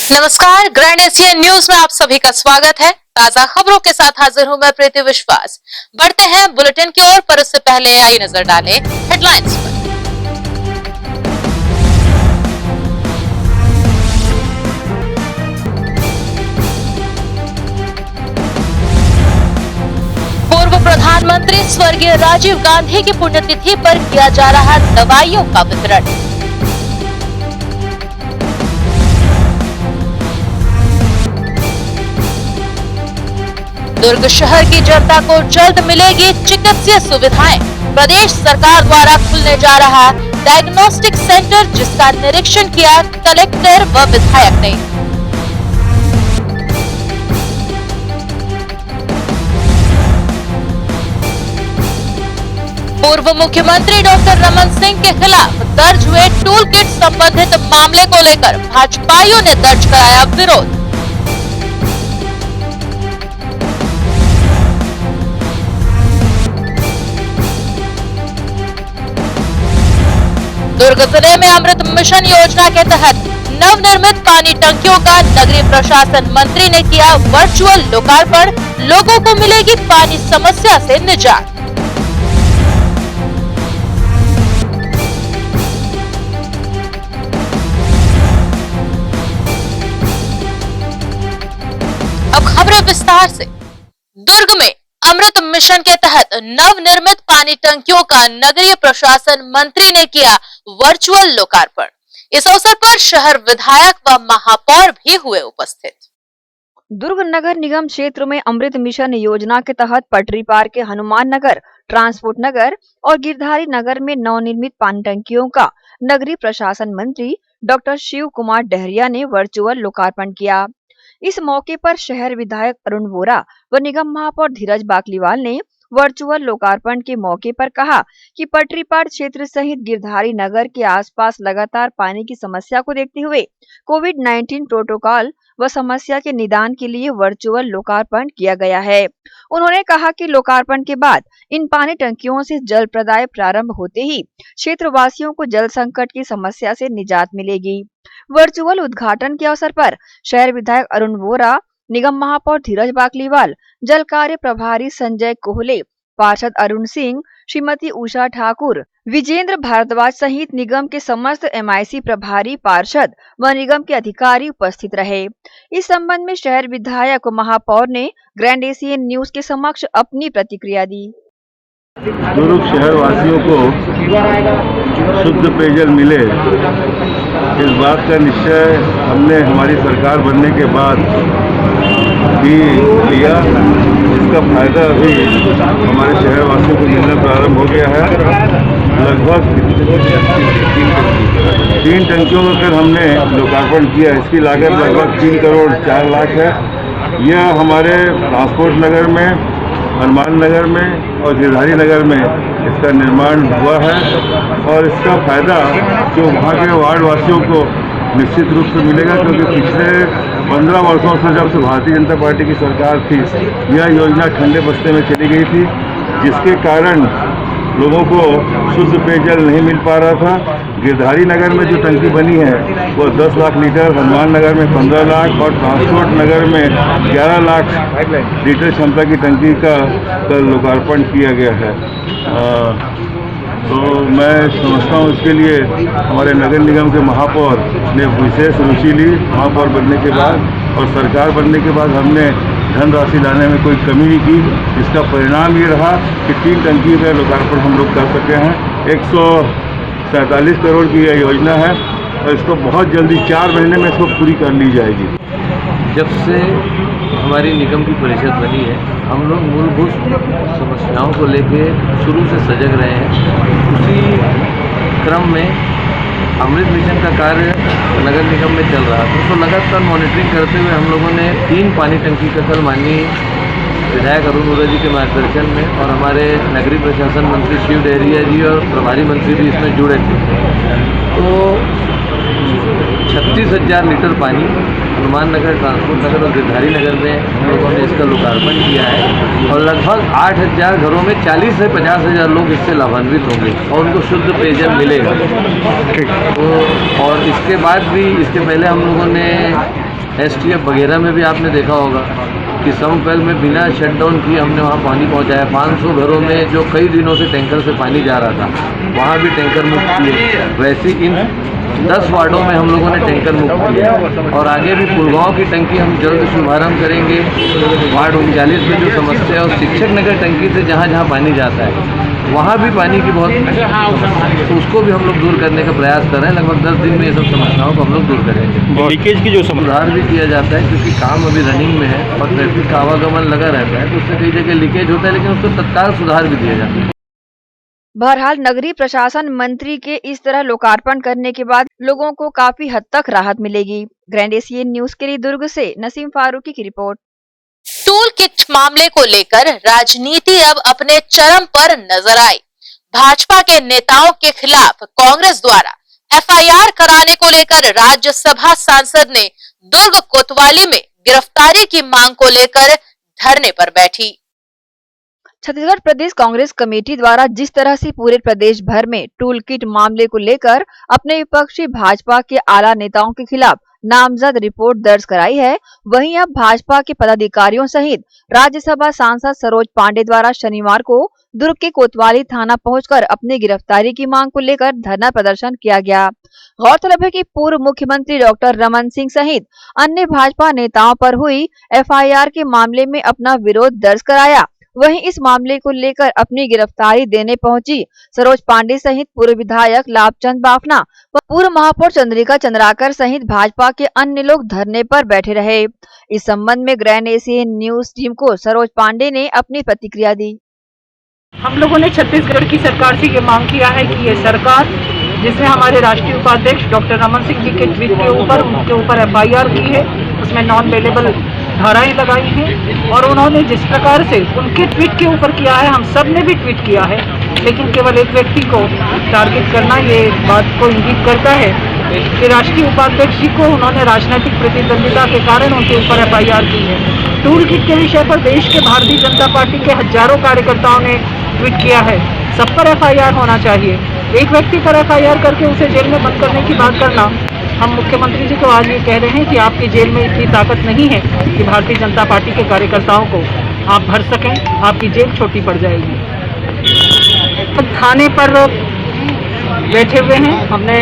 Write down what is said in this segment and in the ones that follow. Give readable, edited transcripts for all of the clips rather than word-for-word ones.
नमस्कार, grand Asian news में आप सभी का स्वागत है। ताजा खबरों के साथ हाजिर हूं मैं प्रीति विश्वास। बढ़ते हैं बुलेटिन की ओर, पर उससे पहले आई नजर डालें हेडलाइंस पर। पूर्व प्रधानमंत्री स्वर्गीय राजीव गांधी की पुण्यतिथि पर किया जा रहा दवाइयों का वितरण। दुर्ग शहर की जनता को जल्द मिलेगी चिकित्सीय सुविधाएं। प्रदेश सरकार द्वारा खुलने जा रहा डायग्नोस्टिक सेंटर, जिसका निरीक्षण किया कलेक्टर व विधायक ने। पूर्व मुख्यमंत्री डॉक्टर रमन सिंह के खिलाफ दर्ज हुए टूल किट संबंधित मामले को लेकर भाजपाइयों ने दर्ज कराया विरोध। दुर्ग जिले में अमृत मिशन योजना के तहत नवनिर्मित पानी टंकियों का नगरीय प्रशासन मंत्री ने किया वर्चुअल लोकार्पण। लोगों को मिलेगी पानी समस्या से निजात। अब खबरें विस्तार से। दुर्ग में अमृत मिशन के तहत नवनिर्मित पानी टंकियों का नगरीय प्रशासन मंत्री ने किया वर्चुअल लोकार्पण। इस अवसर पर शहर विधायक व महापौर भी हुए उपस्थित। दुर्ग नगर निगम क्षेत्र में अमृत मिशन योजना के तहत पटरी पार के हनुमान नगर, ट्रांसपोर्ट नगर और गिरधारी नगर में नवनिर्मित पानी टंकियों का नगरीय प्रशासन मंत्री डॉक्टर शिव कुमार डहरिया ने वर्चुअल लोकार्पण किया। इस मौके पर शहर विधायक अरुण वोरा व निगम महापौर धीरज बाकलीवाल ने वर्चुअल लोकार्पण के मौके पर कहा कि पटरीपार क्षेत्र सहित गिरधारी नगर के आसपास लगातार पानी की समस्या को देखते हुए कोविड-19 प्रोटोकॉल व समस्या के निदान के लिए वर्चुअल लोकार्पण किया गया है। उन्होंने कहा कि लोकार्पण के बाद इन पानी टंकियों से जल प्रदाय प्रारंभ होते ही क्षेत्रवासियों को जल संकट की समस्या से निजात मिलेगी। वर्चुअल उद्घाटन के अवसर पर शहर विधायक अरुण वोरा, निगम महापौर धीरज बाकलीवाल, जल कार्य प्रभारी संजय कोहले, पार्षद अरुण सिंह, श्रीमती उषा ठाकुर, विजेंद्र भारद्वाज सहित निगम के समस्त MIC प्रभारी, पार्षद व निगम के अधिकारी उपस्थित रहे। इस संबंध में शहर विधायक व महापौर ने ग्रैंड एशियन न्यूज के समक्ष अपनी प्रतिक्रिया दी। दुर्ग शहर वासियों को शुद्ध पेयजल मिले, इस बात का निश्चय हमने हमारी सरकार बनने के बाद भी लिया। इसका फायदा अभी हमारे शहर वासियों को मिलना प्रारंभ हो गया है। लगभग 3 टंकियों का फिर हमने लोकार्पण किया। इसकी लागत लगभग 3 करोड़ 4 लाख है। यह हमारे ट्रांसपोर्ट नगर में, हनुमान नगर में और गिरधारी नगर में इसका निर्माण हुआ है और इसका फायदा जो वहाँ के वार्ड वासियों को निश्चित रूप से मिलेगा, क्योंकि पिछले 15 वर्षों से जब से भारतीय जनता पार्टी की सरकार थी, यह योजना ठंडे बस्ते में चली गई थी, जिसके कारण लोगों को शुद्ध पेयजल नहीं मिल पा रहा था। गिरधारी नगर में जो टंकी बनी है वो 10 लाख लीटर, हनुमान नगर में 15 लाख और ट्रांसपोर्ट नगर में 11 लाख लीटर क्षमता की टंकी का लोकार्पण किया गया है। तो मैं समझता हूँ इसके लिए हमारे नगर निगम के महापौर ने विशेष रुचि ली। महापौर बनने के बाद और सरकार बनने के बाद हमने धनराशि लाने में कोई कमी नहीं की। इसका परिणाम ये रहा कि 3 टंकी का लोकार्पण हम लोग कर सके हैं। 147 करोड़ की यह योजना है और इसको बहुत जल्दी 4 महीने में इसको पूरी कर ली जाएगी। जब से हमारी निगम की परिषद बनी है, हम लोग मूलभूत समस्याओं को लेके शुरू से सजग रहे हैं। उसी क्रम में अमृत मिशन का कार्य नगर निगम में चल रहा था, तो लगातार मॉनिटरिंग करते हुए हम लोगों ने 3 पानी टंकी का कल माननीय विधायक अरुण वोरा जी के मार्गदर्शन में और हमारे नगरीय प्रशासन मंत्री शिव डहरिया जी और प्रभारी मंत्री भी इसमें जुड़े थे, तो 36,000 लीटर पानी हनुमान नगर, ट्रांसपोर्ट नगर और गिरधारी नगर में हम लोगों ने इसका लोकार्पण किया है और लगभग 8,000 घरों में 40 से 50,000 लोग इससे लाभान्वित होंगे और उनको शुद्ध पेयजल मिलेगा। तो और इसके बाद भी, इसके पहले हम लोगों ने STF वगैरह में भी आपने देखा होगा कि समपैल में बिना शटडाउन किए हमने वहाँ पानी पहुँचाया। 500 घरों में जो कई दिनों से टैंकर से पानी जा रहा था, वहाँ भी टैंकर मुक्त किए। वैसे इन 10 वार्डों में हम लोगों ने टैंकर मुक्त किया और आगे भी पुलगांव की टंकी हम जल्द शुभारंभ करेंगे। वार्ड 39 में जो समस्या है और शिक्षक नगर टंकी से जहाँ जहाँ पानी जाता है वहाँ भी पानी की बहुत, तो उसको भी हम लोग दूर करने का प्रयास कर रहे हैं। लगभग 10 दिन में ये सब समस्याओं को हम लोग दूर करेंगे। लीकेज की जो सुधार भी किया जाता है क्योंकि काम अभी रनिंग में है और ट्रैफिक का आवागमन लगा रहता है, तो उससे कई जगह लीकेज होता है, लेकिन उसको तत्काल सुधार भी दिया जाता है। बहरहाल नगरीय प्रशासन मंत्री के इस तरह लोकार्पण करने के बाद लोगों को काफी हद तक राहत मिलेगी। ग्रैंड एशियन न्यूज के लिए दुर्ग से नसीम फारूकी की रिपोर्ट। टूल किट मामले को लेकर राजनीति अब अपने चरम पर नजर आई। भाजपा के नेताओं के खिलाफ कांग्रेस द्वारा FIR कराने को लेकर राज्यसभा सांसद ने दुर्ग कोतवाली में गिरफ्तारी की मांग को लेकर धरने पर बैठी। छत्तीसगढ़ प्रदेश कांग्रेस कमेटी द्वारा जिस तरह से पूरे प्रदेश भर में टूल किट मामले को लेकर अपने विपक्षी भाजपा के आला नेताओं के खिलाफ नामजद रिपोर्ट दर्ज कराई है, वहीं अब भाजपा के पदाधिकारियों सहित राज्यसभा सांसद सरोज पांडे द्वारा शनिवार को दुर्ग के कोतवाली थाना पहुंचकर अपनी गिरफ्तारी की मांग को लेकर धरना प्रदर्शन किया गया। गौरतलब है कि पूर्व मुख्यमंत्री डॉक्टर रमन सिंह सहित अन्य भाजपा नेताओं पर हुई FIR के मामले में अपना विरोध दर्ज कराया। वहीं इस मामले को लेकर अपनी गिरफ्तारी देने पहुंची सरोज पांडे सहित पूर्व विधायक लाभचंद बाफना व पूर्व महापौर चंद्रिका चंद्राकर सहित भाजपा के अन्य लोग धरने पर बैठे रहे। इस संबंध में ग्रैंड एशियन न्यूज टीम को सरोज पांडे ने अपनी प्रतिक्रिया दी। हम लोगों ने छत्तीसगढ़ की सरकार से ये मांग किया है कि ये सरकार जिसने हमारे राष्ट्रीय उपाध्यक्ष डॉक्टर रमन सिंह जी के ट्वीट के ऊपर उनके ऊपर FIR की है, उसमें नॉन बेलेबल धाराएं लगाई हैं और उन्होंने जिस प्रकार से उनके ट्वीट के ऊपर किया है, हम सब ने भी ट्वीट किया है, लेकिन केवल एक व्यक्ति को टारगेट करना ये बात को इंगित करता है कि राष्ट्रीय उपाध्यक्ष जी को उन्होंने राजनीतिक प्रतिद्वंदिता के कारण उनके ऊपर FIR की है। टूल किट के विषय पर देश के भारतीय जनता पार्टी के हजारों कार्यकर्ताओं ने ट्वीट किया है। सब पर FIR होना चाहिए। एक व्यक्ति पर FIR करके उसे जेल में बंद करने की बात करना, हम मुख्यमंत्री जी को आज ये कह रहे हैं कि आपकी जेल में इतनी ताकत नहीं है कि भारतीय जनता पार्टी के कार्यकर्ताओं को आप भर सकें, आपकी जेल छोटी पड़ जाएगी। थाने पर बैठे हुए हैं, हमने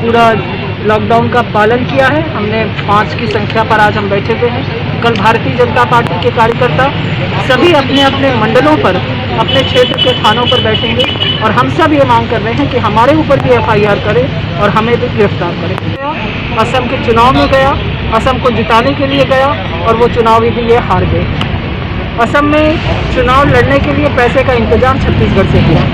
पूरा लॉकडाउन का पालन किया है, हमने 5 की संख्या पर आज हम बैठे हुए हैं। कल भारतीय जनता पार्टी के कार्यकर्ता सभी अपने अपने मंडलों पर, अपने क्षेत्र के थानों पर बैठेंगे और हम सब ये मांग कर रहे हैं कि हमारे ऊपर भी FIR करें और हमें भी गिरफ्तार करें। असम के चुनाव में गया, असम को जिताने के लिए गया और वो चुनावी भी ये हार गए। असम में चुनाव लड़ने के लिए पैसे का इंतजाम छत्तीसगढ़ से किया।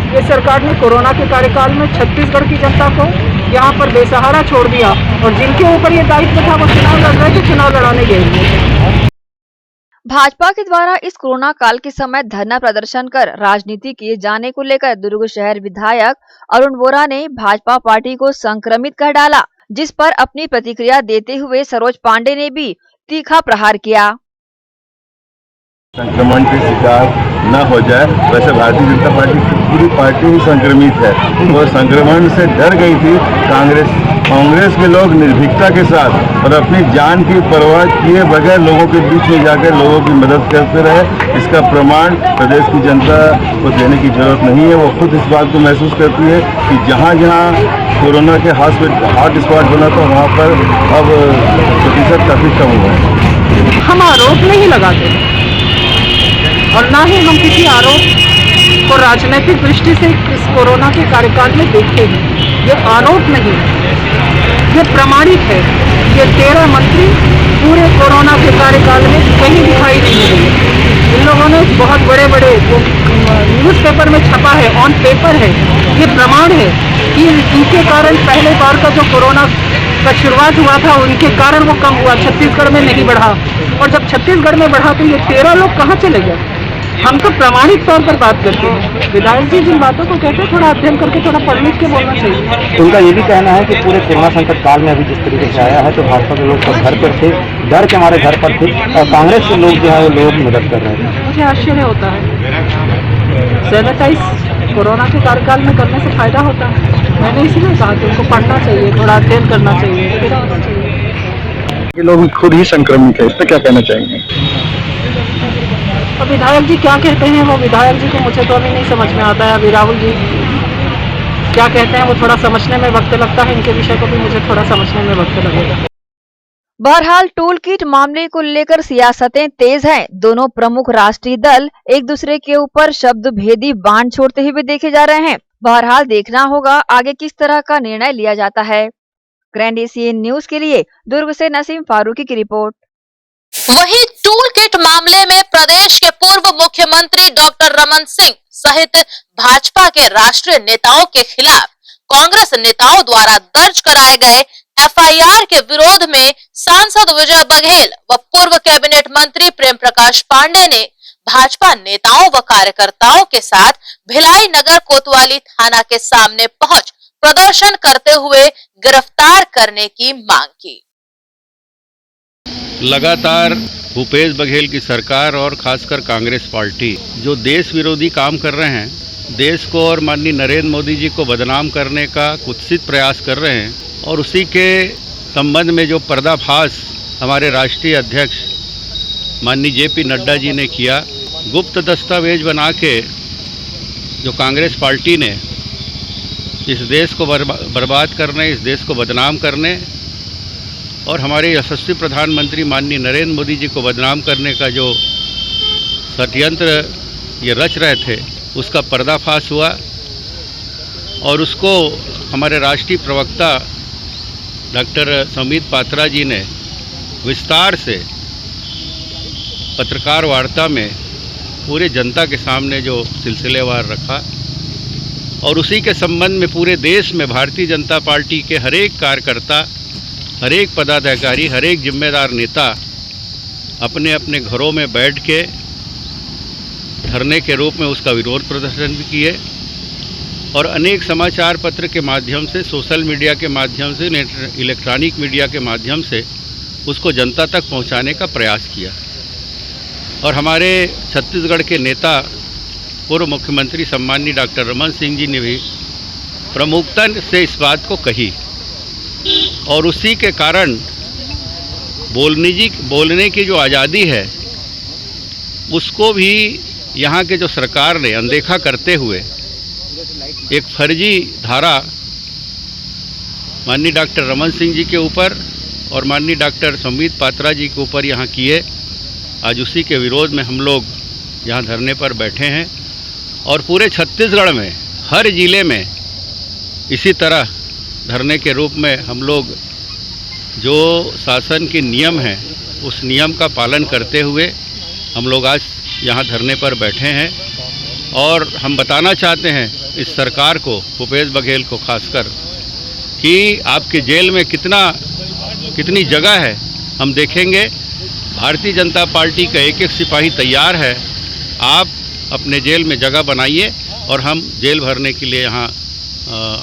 ये सरकार ने कोरोना के कार्यकाल में छत्तीसगढ़ की जनता को यहाँ पर बेसहारा छोड़ दिया और जिनके ऊपर ये दायित्व था वो चुनाव लड़ रहे थे, चुनाव लड़ाने गए। भाजपा के द्वारा इस कोरोना काल के समय धरना प्रदर्शन कर राजनीति किए जाने को लेकर दुर्ग शहर विधायक अरुण वोरा ने भाजपा पार्टी को संक्रमित कर डाला, जिस पर अपनी प्रतिक्रिया देते हुए सरोज पांडे ने भी तीखा प्रहार किया। संक्रमण के शिकार न हो जाए, वैसे भारतीय जनता पार्टी की पूरी पार्टी ही संक्रमित है। वो संक्रमण से डर गई थी। कांग्रेस के लोग निर्भीकता के साथ और अपनी जान की परवाह किए बगैर लोगों के बीच में जाकर लोगों की मदद करते रहे। इसका प्रमाण प्रदेश की जनता को देने की जरूरत नहीं है। वो खुद इस बात को महसूस करती है कि जहाँ जहाँ कोरोना के हॉट स्पॉट बना था वहाँ पर अब प्रतिशत काफी कम हुआ है। हम आरोप नहीं लगाते और ना ही हम किसी आरोप को राजनीतिक दृष्टि से इस कोरोना के कार्यकाल में देखे हैं। ये आरोप नहीं, ये प्रमाणित है। ये 13 मंत्री पूरे कोरोना के कार्यकाल में कहीं दिखाई नहीं दिए। इन लोगों ने बहुत बड़े बड़े न्यूज़पेपर में छपा है, ऑन पेपर है। ये प्रमाण है कि इनके कारण पहले बार का जो कोरोना का शुरुआत हुआ था उनके कारण वो कम हुआ, छत्तीसगढ़ में नहीं बढ़ा। और जब छत्तीसगढ़ में बढ़ा तो ये 13 लोग कहाँ चले गए? हम तो प्रमाणिक तौर पर बात करते हैं। विधायक जी जिन बातों को कहते हैं थोड़ा अध्ययन करके थोड़ा पढ़ लिख के बोलना चाहिए। उनका ये भी कहना है कि पूरे कोरोना संकट काल में अभी जिस तरीके से आया है तो भाजपा के लोग सब घर पर थे, डर के हमारे घर पर थे और कांग्रेस के लोग जो है वो लोग मदद कर रहे थे। मुझे आश्चर्य होता है। सैनिटाइज कोरोना के कार्यकाल में करने से फायदा होता है। मैंने इसीलिए कहा कि उनको पढ़ना चाहिए, थोड़ा अध्ययन करना चाहिए, फिर होना चाहिए। ये लोग खुद ही संक्रमित है, इस पर क्या कहना चाहेंगे? अब विधायक जी क्या कहते हैं, वो विधायक जी को मुझे तो अभी नहीं समझ में आता है। अभी राहुल जी क्या कहते हैं वो थोड़ा समझने में वक्त लगता है, इनके विषय को भी मुझे थोड़ा समझने में वक्त लगेगा। बहरहाल टूल किट मामले को लेकर सियासतें तेज हैं। दोनों प्रमुख राष्ट्रीय दल एक दूसरे के ऊपर शब्द भेदी बाण छोड़ते हुए देखे जा रहे हैं। बहरहाल देखना होगा आगे किस तरह का निर्णय लिया जाता है। ग्रैंड एशियन न्यूज के लिए दुर्ग से नसीम फारूकी की रिपोर्ट। वहीं टूल किट मामले में प्रदेश के पूर्व मुख्यमंत्री डॉक्टर रमन सिंह सहित भाजपा के राष्ट्रीय नेताओं के खिलाफ कांग्रेस नेताओं द्वारा दर्ज कराए गए एफआईआर के विरोध में सांसद विजय बघेल व पूर्व कैबिनेट मंत्री प्रेम प्रकाश पांडेय ने भाजपा नेताओं व कार्यकर्ताओं के साथ भिलाई नगर कोतवाली थाना के सामने पहुंच प्रदर्शन करते हुए गिरफ्तार करने की मांग की। लगातार भूपेश बघेल की सरकार और खासकर कांग्रेस पार्टी जो देश विरोधी काम कर रहे हैं, देश को और माननीय नरेंद्र मोदी जी को बदनाम करने का कुत्सित प्रयास कर रहे हैं, और उसी के संबंध में जो पर्दाफाश हमारे राष्ट्रीय अध्यक्ष माननीय जेपी नड्डा जी ने किया, गुप्त दस्तावेज बना के जो कांग्रेस पार्टी ने इस देश को बर्बाद करने, इस देश को बदनाम करने और हमारे यशस्वी प्रधानमंत्री माननीय नरेंद्र मोदी जी को बदनाम करने का जो षड्यंत्र ये रच रहे थे, उसका पर्दाफाश हुआ और उसको हमारे राष्ट्रीय प्रवक्ता डॉक्टर संबित पात्रा जी ने विस्तार से पत्रकार वार्ता में पूरे जनता के सामने जो सिलसिलेवार रखा, और उसी के संबंध में पूरे देश में भारतीय जनता पार्टी के हर एक कार्यकर्ता, हर एक पदाधिकारी, हर एक जिम्मेदार नेता अपने अपने घरों में बैठ के धरने के रूप में उसका विरोध प्रदर्शन भी किए, और अनेक समाचार पत्र के माध्यम से, सोशल मीडिया के माध्यम से, इलेक्ट्रॉनिक मीडिया के माध्यम से उसको जनता तक पहुंचाने का प्रयास किया। और हमारे छत्तीसगढ़ के नेता पूर्व मुख्यमंत्री सम्माननीय डॉक्टर रमन सिंह जी ने भी प्रमुखता से इस बात को कही, और उसी के कारण बोलने की जो आज़ादी है उसको भी यहाँ के जो सरकार ने अनदेखा करते हुए एक फर्जी धारा माननीय डॉक्टर रमन सिंह जी के ऊपर और माननीय डॉक्टर संबित पात्रा जी के ऊपर यहाँ किए। आज उसी के विरोध में हम लोग यहाँ धरने पर बैठे हैं, और पूरे छत्तीसगढ़ में हर जिले में इसी तरह धरने के रूप में हम लोग जो शासन के नियम हैं उस नियम का पालन करते हुए हम लोग आज यहाँ धरने पर बैठे हैं। और हम बताना चाहते हैं इस सरकार को, भूपेश बघेल को खासकर, कि आपके जेल में कितनी जगह है हम देखेंगे। भारतीय जनता पार्टी का एक एक सिपाही तैयार है, आप अपने जेल में जगह बनाइए और हम जेल भरने के लिए यहाँ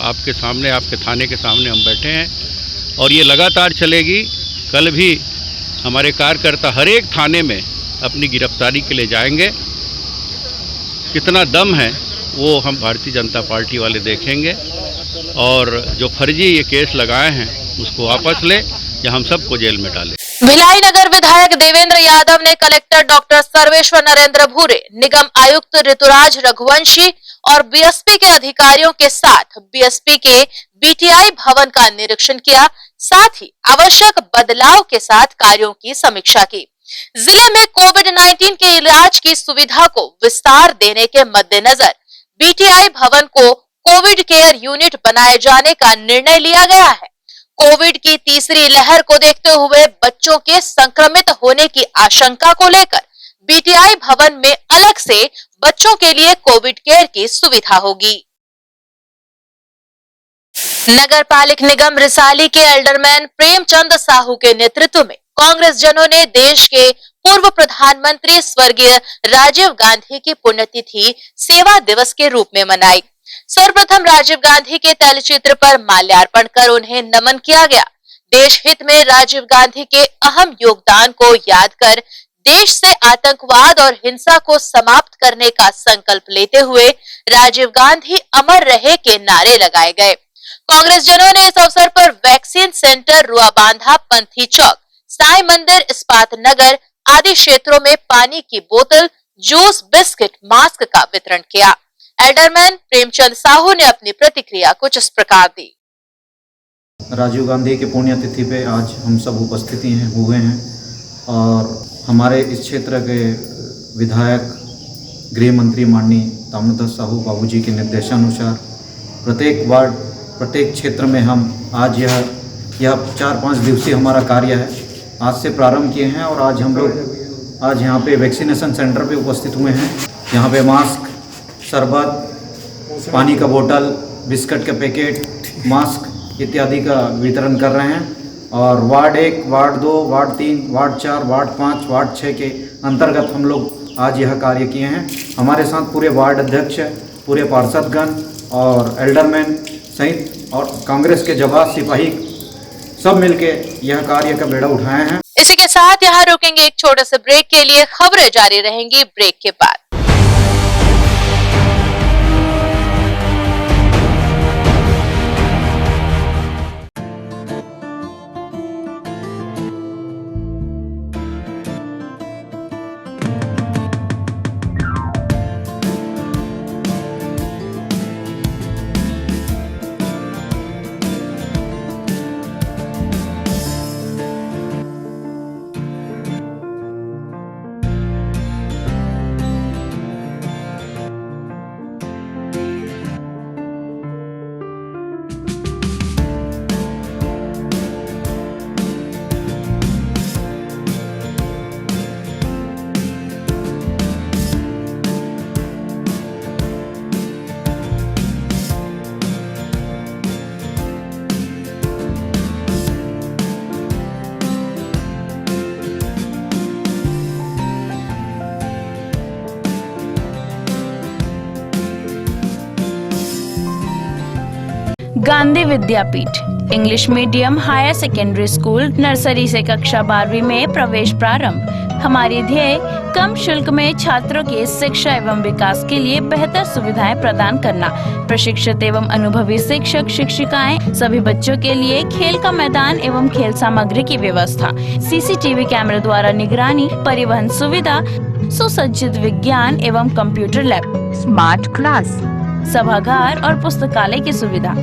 आपके सामने, आपके थाने के सामने हम बैठे हैं, और ये लगातार चलेगी। कल भी हमारे कार्यकर्ता हर एक थाने में अपनी गिरफ्तारी के लिए जाएंगे। कितना दम है वो हम भारतीय जनता पार्टी वाले देखेंगे, और जो फर्जी ये केस लगाए हैं उसको वापस ले या हम सबको जेल में डालें। भिलाई नगर विधायक देवेंद्र यादव ने कलेक्टर डॉक्टर सर्वेश्वर नरेंद्र भूरे, निगम आयुक्त ऋतुराज रघुवंशी और बीएसपी के अधिकारियों के साथ बीएसपी के बीटीआई भवन का निरीक्षण किया, साथ ही आवश्यक बदलाव के साथ कार्यों की समीक्षा की। जिले में कोविड-19 के इलाज की सुविधा को विस्तार देने के मद्देनजर बीटीआई भवन को कोविड केयर यूनिट बनाए जाने का निर्णय लिया गया है। कोविड की तीसरी लहर को देखते हुए बच्चों के संक्रमित होने की आशंका को लेकर बीटीआई भवन में अलग से बच्चों के लिए कोविड केयर की सुविधा होगी। नगर पालिक निगम रिसाली के एल्डरमैन प्रेमचंद साहू के नेतृत्व में कांग्रेस जनों ने देश के पूर्व प्रधानमंत्री स्वर्गीय राजीव गांधी की पुण्यतिथि सेवा दिवस के रूप में मनाई। सर्वप्रथम राजीव गांधी के तैलचित्र पर माल्यार्पण कर उन्हें नमन किया गया। देश हित में राजीव गांधी के अहम योगदान को याद कर देश से आतंकवाद और हिंसा को समाप्त करने का संकल्प लेते हुए राजीव गांधी अमर रहे के नारे लगाए गए। कांग्रेस जनों ने इस अवसर पर वैक्सीन सेंटर रुआबांधा पंथी चौक, साई मंदिर, इस्पात नगर आदि क्षेत्रों में पानी की बोतल, जूस, बिस्किट, मास्क का वितरण किया। एल्डरमैन प्रेमचंद साहू ने अपनी प्रतिक्रिया कुछ इस प्रकार दी। राजीव गांधी की पुण्यतिथि पे आज हम सब उपस्थित हुए हैं और हमारे इस क्षेत्र के विधायक गृह मंत्री माननीय ताम्रध्वज साहू बाबूजी के निर्देशानुसार प्रत्येक वार्ड, प्रत्येक क्षेत्र में हम आज यह 4-5 दिवसीय हमारा कार्य है, आज से प्रारंभ किए हैं और आज हम लोग आज यहाँ पे वैक्सीनेशन सेंटर पे उपस्थित हुए हैं। यहाँ पे मास्क, शरबत, पानी का बोतल, बिस्किट के पैकेट, मास्क इत्यादि का वितरण कर रहे हैं और ward 1, ward 2, ward 3, ward 4, ward 5, ward 6 के अंतर्गत हम लोग आज यह कार्य किए हैं। हमारे साथ पूरे वार्ड अध्यक्ष, पूरे पार्षदगण और एल्डरमैन सहित और कांग्रेस के जवान सिपाही सब मिलके यह कार्य का बेड़ा उठाए हैं। इसी के साथ यहाँ रुकेंगे एक छोटे से ब्रेक के लिए। खबरें जारी रहेंगी ब्रेक के बाद। Gandhi Vidyapeeth English medium higher secondary school nursery से कक्षा 12वीं में प्रवेश प्रारंभ। हमारी ध्येय कम शुल्क में छात्रों की शिक्षा एवं विकास के लिए बेहतर सुविधाएं प्रदान करना। प्रशिक्षित एवं अनुभवी शिक्षक शिक्षिकाएं, सभी बच्चों के लिए खेल का मैदान एवं खेल सामग्री की व्यवस्था, सीसीटीवी कैमरे द्वारा निगरानी, परिवहन सुविधा, सुसज्जित विज्ञान एवं कंप्यूटर लैब, स्मार्ट क्लास, सभागार और पुस्तकालय की सुविधा,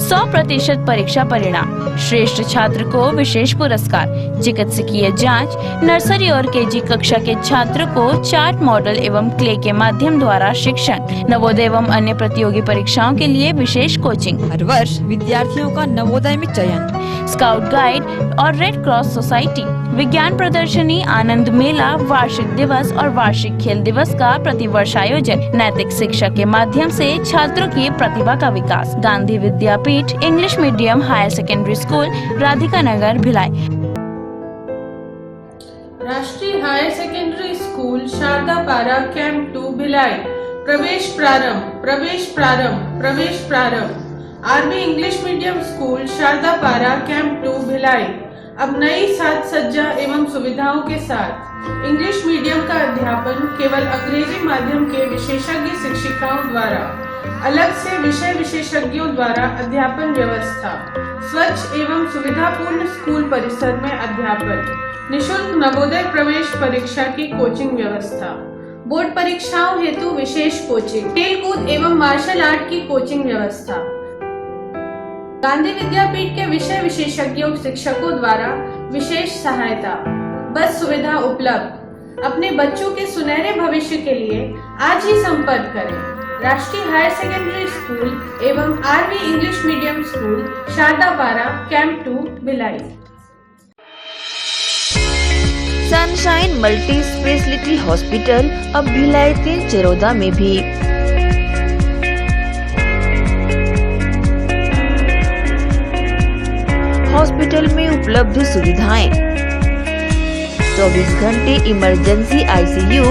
100% परीक्षा परिणाम, श्रेष्ठ छात्र को विशेष पुरस्कार, चिकित्सकीय जांच, नर्सरी और केजी कक्षा के छात्र को चार्ट, मॉडल एवं क्ले के माध्यम द्वारा शिक्षण, नवोदय एवं अन्य प्रतियोगी परीक्षाओं के लिए विशेष कोचिंग, हर वर्ष विद्यार्थियों का नवोदय में चयन, स्काउट गाइड और रेड क्रॉस सोसाइटी, विज्ञान प्रदर्शनी, आनंद मेला, वार्षिक दिवस और वार्षिक खेल दिवस का प्रतिवर्ष आयोजन, नैतिक शिक्षा के माध्यम से छात्रों की प्रतिभा का विकास। Gandhi Vidyapeeth English medium higher secondary school, Radhika Nagar, Bhilai. Rashtriya higher secondary school Sharadapara camp 2 Bhilai. प्रवेश प्रारंभ, प्रवेश प्रारंभ, प्रवेश प्रारंभ। RB English medium school Sharadapara camp 2 Bhilai अब नई साज सज्जा एवं सुविधाओं के साथ इंग्लिश मीडियम का अध्यापन केवल अंग्रेजी माध्यम के विशेषज्ञ शिक्षिकाओं द्वारा, अलग से विषय विशेषज्ञों द्वारा अध्यापन व्यवस्था, स्वच्छ एवं सुविधापूर्ण स्कूल परिसर में अध्यापन, निशुल्क नवोदय प्रवेश परीक्षा की कोचिंग व्यवस्था, बोर्ड परीक्षाओं हेतु विशेष कोचिंग, खेलकूद एवं मार्शल आर्ट की कोचिंग व्यवस्था। गांधी विद्यापीठ के विषय विशेषज्ञों शिक्षकों द्वारा विशेष सहायता, बस सुविधा उपलब्ध। अपने बच्चों के सुनहरे भविष्य के लिए आज ही संपर्क करें। राष्ट्रीय हायर सेकेंडरी स्कूल एवं RV English medium school Sharadapara camp 2 Bhilai. Sunshine multi speciality hospital अब भिलाई 3 चरोदा में भी। हॉस्पिटल में उपलब्ध सुविधाएं, 24 घंटे emergency ICU,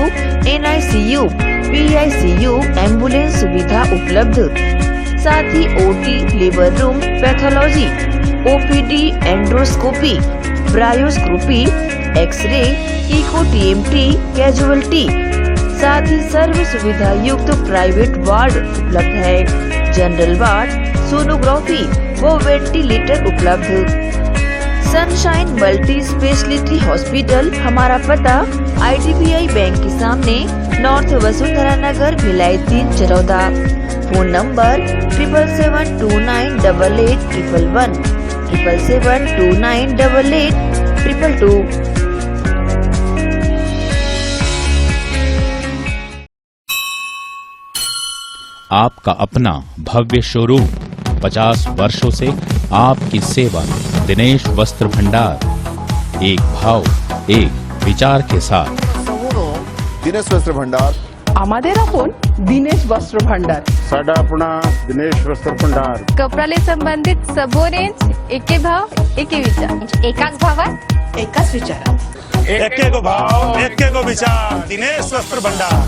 NICU, PICU, ambulance सुविधा उपलब्ध। साथ ही OT, labour room, pathology, OPD, endoscopy, bronchoscopy, X ray, echo TMT, casualty, साथ ही सर्व सुविधा युक्त प्राइवेट वार्ड उपलब्ध है। जनरल वार्ड, सोनोग्राफी व वेंटिलेटर उपलब्ध। सनशाइन मल्टी स्पेशलिटी हॉस्पिटल, हमारा पता IDBI बैंक के सामने, north Vasundhara Nagar, Bhilai 3 Charoda. Phone number 7772988811, 7772988822। आपका अपना भव्य शोरूम, 50 वर्षों से आपकी सेवा में। दिनेश वस्त्र भंडार, एक भाव एक विचार के साथ। दिनेश वस्त्र भंडार, আমাদের আপন দিনেশ বস্ত্র ভান্ডার। साडा अपना दिनेश वस्त्र भंडार। कपडाले संबंधित सबो रेंज, एके भाव एके विचार, एकाच भावात एकाच विचारात, एके को भाव एके को विचार, दिनेश वस्त्र भंडार।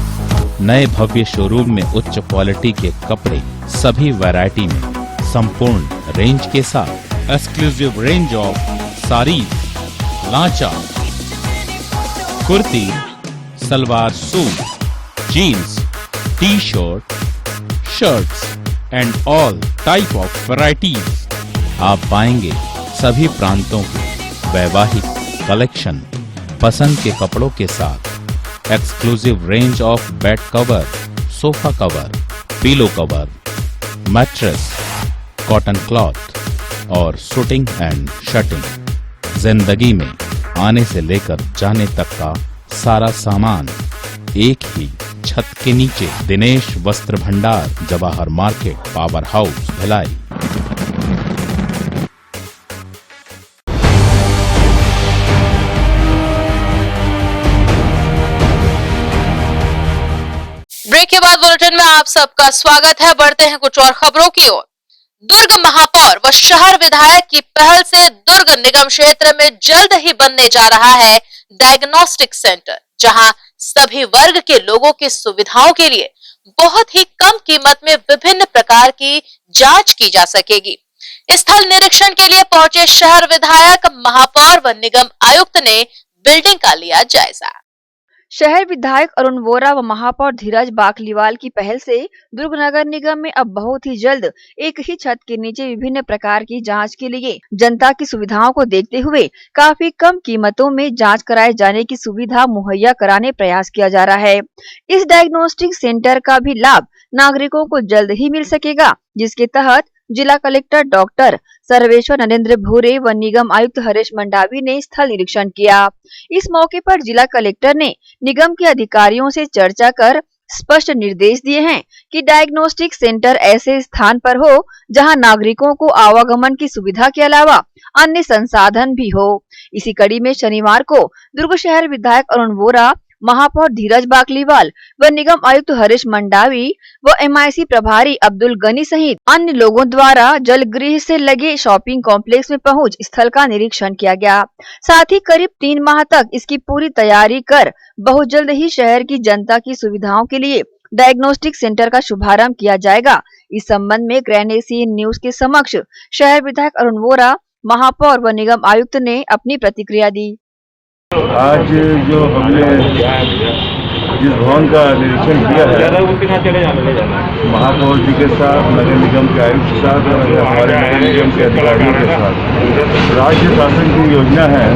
नए भव्य शोरूम में उच्च क्वालिटी के कपड़े सभी वैरायटी में, संपूर्ण रेंज के साथ। Exclusive range of saris, lancha, kurti, salwar suit, jeans, T shirt, shirts and all type of varieties. आप पाएंगे सभी प्रांतों के वैवाहिक कलेक्शन पसंद के कपड़ों के साथ। Exclusive range of bed cover, sofa cover, pillow cover, mattress, cotton cloth और शूटिंग एंड शर्टिंग। जिंदगी में आने से लेकर जाने तक का सारा सामान एक ही छत के नीचे। Dinesh Vastra Bhandar, Jawahar market, power house, Bhilai. Break के बाद बुलेटिन में आप सबका स्वागत है। बढ़ते हैं कुछ और खबरों की ओर। दुर्ग महापौर व शहर विधायक की पहल से दुर्ग निगम क्षेत्र में जल्द ही बनने जा रहा है डायग्नोस्टिक सेंटर, जहां सभी वर्ग के लोगों की सुविधाओं के लिए बहुत ही कम कीमत में विभिन्न प्रकार की जांच की जा सकेगी। स्थल निरीक्षण के लिए पहुंचे शहर विधायक, महापौर व निगम आयुक्त ने बिल्डिंग का लिया जायजा। शहर विधायक अरुण वोरा व महापौर धीरज बाकलीवाल की पहल से दुर्ग नगर निगम में अब बहुत ही जल्द एक ही छत के नीचे विभिन्न प्रकार की जांच के लिए जनता की सुविधाओं को देखते हुए काफी कम कीमतों में जांच कराए जाने की सुविधा मुहैया कराने प्रयास किया जा रहा है। इस डायग्नोस्टिक सेंटर का भी लाभ नागरिकों को जल्द ही मिल सकेगा, जिसके तहत जिला कलेक्टर डॉक्टर सर्वेश्वर नरेंद्र भूरे व निगम आयुक्त हरीश मंडावी ने स्थल निरीक्षण किया। इस मौके पर जिला कलेक्टर ने निगम के अधिकारियों से चर्चा कर स्पष्ट निर्देश दिए हैं कि डायग्नोस्टिक सेंटर ऐसे स्थान पर हो जहां नागरिकों को आवागमन की सुविधा के अलावा अन्य संसाधन भी हो। इसी कड़ी में शनिवार को दुर्ग शहर विधायक अरुण वोरा, महापौर धीरज बाकलीवाल व निगम आयुक्त हरीश मंडावी व MIC प्रभारी अब्दुल गनी सहित अन्य लोगों द्वारा जलगृह से लगे शॉपिंग कॉम्प्लेक्स में पहुंच स्थल का निरीक्षण किया गया। साथ ही करीब 3 माह तक इसकी पूरी तैयारी कर बहुत जल्द ही शहर की जनता की सुविधाओं के लिए डायग्नोस्टिक सेंटर का शुभारंभ किया जाएगा। इस संबंध में ग्रैंड एशियन न्यूज के समक्ष शहर विधायक अरुण वोरा, महापौर व निगम आयुक्त ने अपनी प्रतिक्रिया दी। आज जो हमने जिस भवन का निरीक्षण किया है, महापौर जी के साथ, नगर निगम के आयुक्त के साथ और हमारे नगर निगम के अधिकारियों के साथ, राज्य शासन की योजना है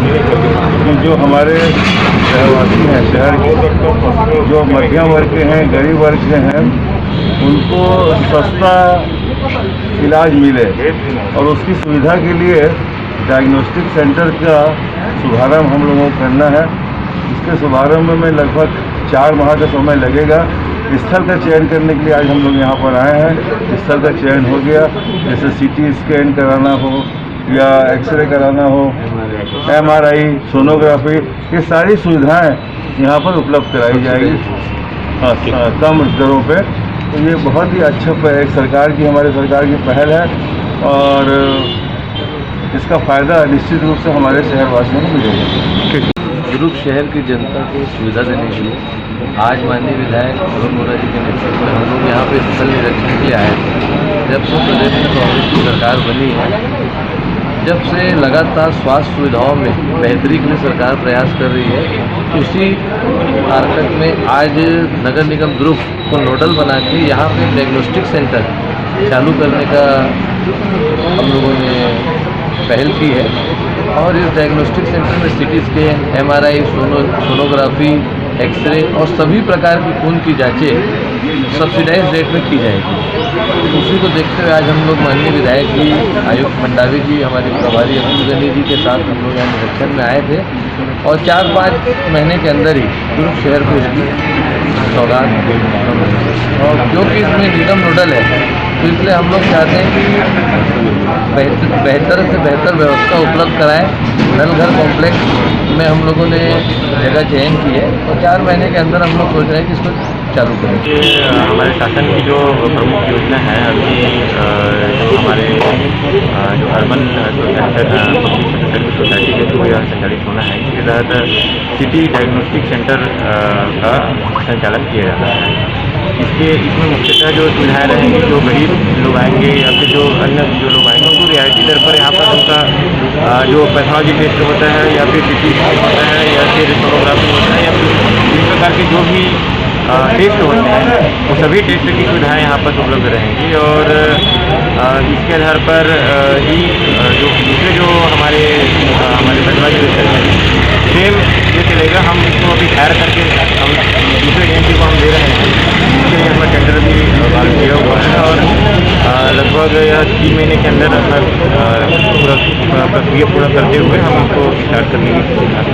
कि जो हमारे शहरवासी हैं, शहर के जो मध्यम वर्ग के हैं, गरीब वर्ग के हैं, उनको सस्ता इलाज मिले और उसकी सुविधा के लिए डायग्नोस्टिक सेंटर का शुभारंभ हम लोगों को करना है। इसके शुभारंभ में लगभग 4 माह का समय लगेगा। स्थल का चयन करने के लिए आज हम लोग यहाँ पर आए हैं। स्थल का चयन हो गया, जैसे CT स्कैन कराना हो या एक्सरे कराना हो, MRI, सोनोग्राफी, ये सारी सुविधाएं यहाँ पर उपलब्ध कराई जाएगी कम दरों पे। तो ये बहुत ही अच्छा एक सरकार की, हमारे सरकार की पहल है और इसका फायदा निश्चित रूप से हमारे शहरवासियों को मिलेगा। दुर्ग शहर की जनता को सुविधा देने के लिए आज माननीय विधायक अरुण वोरा जी के नेतृत्व में हम लोग यहाँ पे स्थल निरीक्षण के लिए आए थे। जब से प्रदेश में कांग्रेस की सरकार बनी है, जब से लगातार स्वास्थ्य सुविधाओं में बेहतरी के लिए सरकार प्रयास कर रही है, उसी तारतक में आज नगर निगम दुर्ग को नोडल बना के यहाँ पे डायग्नोस्टिक सेंटर चालू करने का हम लोगों ने पहल की है। और इस डायग्नोस्टिक सेंटर में CT scan, MRI, sonography, X ray और सभी प्रकार की खून की जांचें सब्सिडाइज रेट में की जाएगी। उसी को देखते हुए आज हम लोग माननीय विधायक जी, आयुक्त मंडावी जी, हमारे प्रभारी अब्दुल गनी जी के साथ हम लोग यहाँ निरीक्षण में आए थे और 4-5 महीने के अंदर ही दुर्ग शहर को इसकी सौगात और क्योंकि इसमें निगम नोडल है तो इसलिए हम लोग चाहते हैं कि बेहतर से बेहतर व्यवस्था उपलब्ध कराएं। नलघर कॉम्प्लेक्स में हम लोगों ने जगह चयन की है और 4 महीने के अंदर हम लोग सोच रहे हैं कि इसको चालू करें। हमारे शासन की जो प्रमुख योजना है अभी जो हमारे जो अर्बन सर्विस सोसाइटी के थ्रू यह संचालित होना है, इसके तहत सिटी डायग्नोस्टिक सेंटर का संचालन किया जाता है। इसमें मुख्यतः जो सुविधाएँ रहेंगी, जो गरीब लोग आएंगे या फिर जो अन्य जो लोग आएंगे उनको रियायती दर पर यहाँ पर उनका जो पैथोलॉजी टेस्ट होता है या फिर CT स्कैन होता है या फिर सोनोग्राफी होता है या फिर इस प्रकार के जो भी टेस्ट होते हैं वो सभी टेस्ट की सुविधाएँ यहाँ पर उपलब्ध रहेंगी और इसके आधार पर ही जो दूसरे जो हमारे पैथोलॉजी रिसर्च है सेम ये चलेगा। हम इसको अभी हायर करके हम दूसरे एजेंसी को हम दे रहे हैं, इसके लिए हमारा टेंडर भी बाहर किया हुआ है और लगभग यह 3 महीने के अंदर अपना पूरा प्रक्रिया पूरा करते हुए हम इसको स्टार्ट करने की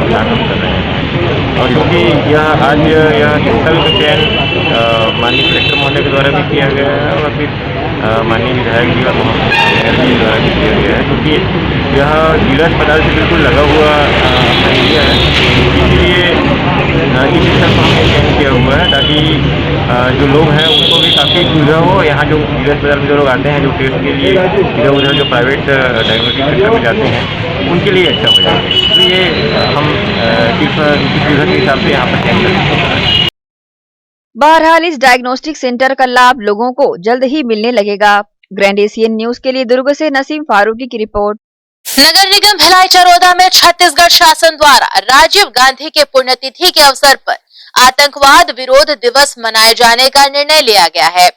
प्लान कर रहे हैं। और क्योंकि यह आज यह स्थल का चयन माननीय कलेक्टर महोदय के द्वारा भी किया गया है और फिर माननीय विधायक जी और मेयर जी द्वारा भी किया गया है, क्योंकि यह जिला अस्पताल से बिल्कुल लगा हुआ एरिया है, इसलिए इस स्थल को हमने चयन किया हुआ है ताकि जो लोग हैं उनको भी काफ़ी सुविधा हो। यहाँ जो जिला अस्पताल में जो लोग आते हैं जो टेस्ट के लिए इधर उधर जो प्राइवेट डायग्नोस्टिक सेंटर में जाते हैं उनके लिए अच्छा हो जाएगा, इसलिए हम इस सुविधा के हिसाब से यहाँ पर चयन करते हैं। बहरहाल इस डायग्नोस्टिक सेंटर का लाभ लोगों को जल्द ही मिलने लगेगा। ग्रैंड एशियन न्यूज के लिए दुर्ग से नसीम फारूकी की रिपोर्ट। नगर निगम भिलाई चरोदा में छत्तीसगढ़ शासन द्वारा राजीव गांधी के पुण्यतिथि के अवसर पर आतंकवाद विरोध दिवस मनाए जाने का निर्णय लिया गया है।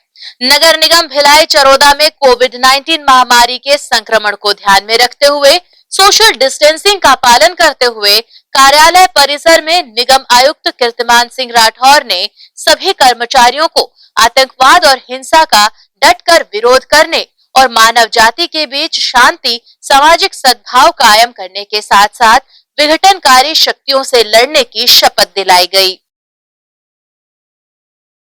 नगर निगम भिलाई चरोदा में कोविड-19 महामारी के संक्रमण को ध्यान में रखते हुए सोशल डिस्टेंसिंग का पालन करते हुए कार्यालय परिसर में निगम आयुक्त कीर्तिमान सिंह राठौर ने सभी कर्मचारियों को आतंकवाद और हिंसा का डटकर विरोध करने और मानव जाति के बीच शांति, सामाजिक सद्भाव कायम करने के साथ साथ विघटनकारी शक्तियों से लड़ने की शपथ दिलाई गई।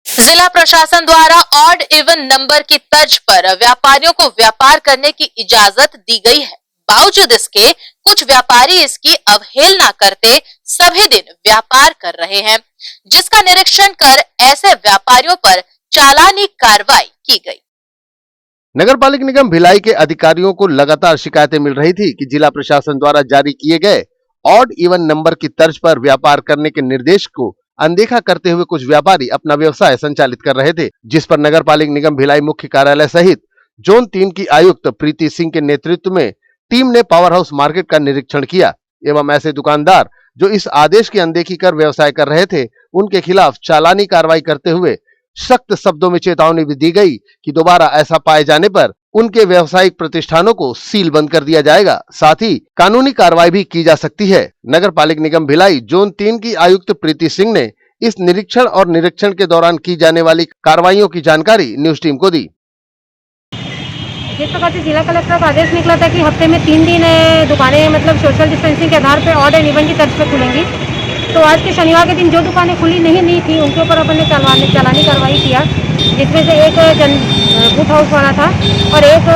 जिला प्रशासन द्वारा ऑड इवन नंबर की तर्ज पर व्यापारियों को व्यापार करने की इजाजत दी गई है। बावजूद इसके कुछ व्यापारी इसकी अवहेलना करते सभी दिन व्यापार कर रहे हैं, जिसका निरीक्षण कर ऐसे व्यापारियों पर चालानी कार्रवाई की गई। नगर पालिक निगम भिलाई के अधिकारियों को लगातार शिकायतें मिल रही थी कि जिला प्रशासन द्वारा जारी किए गए ऑड इवन नंबर की तर्ज पर व्यापार करने के निर्देश को अनदेखा करते हुए कुछ व्यापारी अपना व्यवसाय संचालित कर रहे थे, जिस पर नगर पालिक निगम भिलाई मुख्य कार्यालय सहित जोन 3 की आयुक्त प्रीति सिंह के नेतृत्व में टीम ने पावर हाउस मार्केट का निरीक्षण किया एवं ऐसे दुकानदार जो इस आदेश की अनदेखी कर व्यवसाय कर रहे थे उनके खिलाफ चालानी कार्रवाई करते हुए सख्त शब्दों में चेतावनी भी दी गई कि दोबारा ऐसा पाए जाने पर उनके व्यावसायिक प्रतिष्ठानों को सील बंद कर दिया जाएगा, साथ ही कानूनी कार्रवाई भी की जा सकती है। नगर पालिक निगम भिलाई जोन 3 की आयुक्त प्रीति सिंह ने इस निरीक्षण के दौरान की जाने वाली कार्रवाइयों की जानकारी न्यूज टीम को दी। जिस प्रकार से जिला कलेक्टर का आदेश निकला था कि हफ्ते में 3 दिन दुकानें मतलब सोशल डिस्टेंसिंग के आधार पर ऑड एंड इवन की तर्ज पर खुलेंगी, तो आज के शनिवार के दिन जो दुकानें खुली नहीं थी उनके ऊपर अपन ने चालानी कार्रवाई किया, जिसमें से एक बूथ हाउस वाला था और एक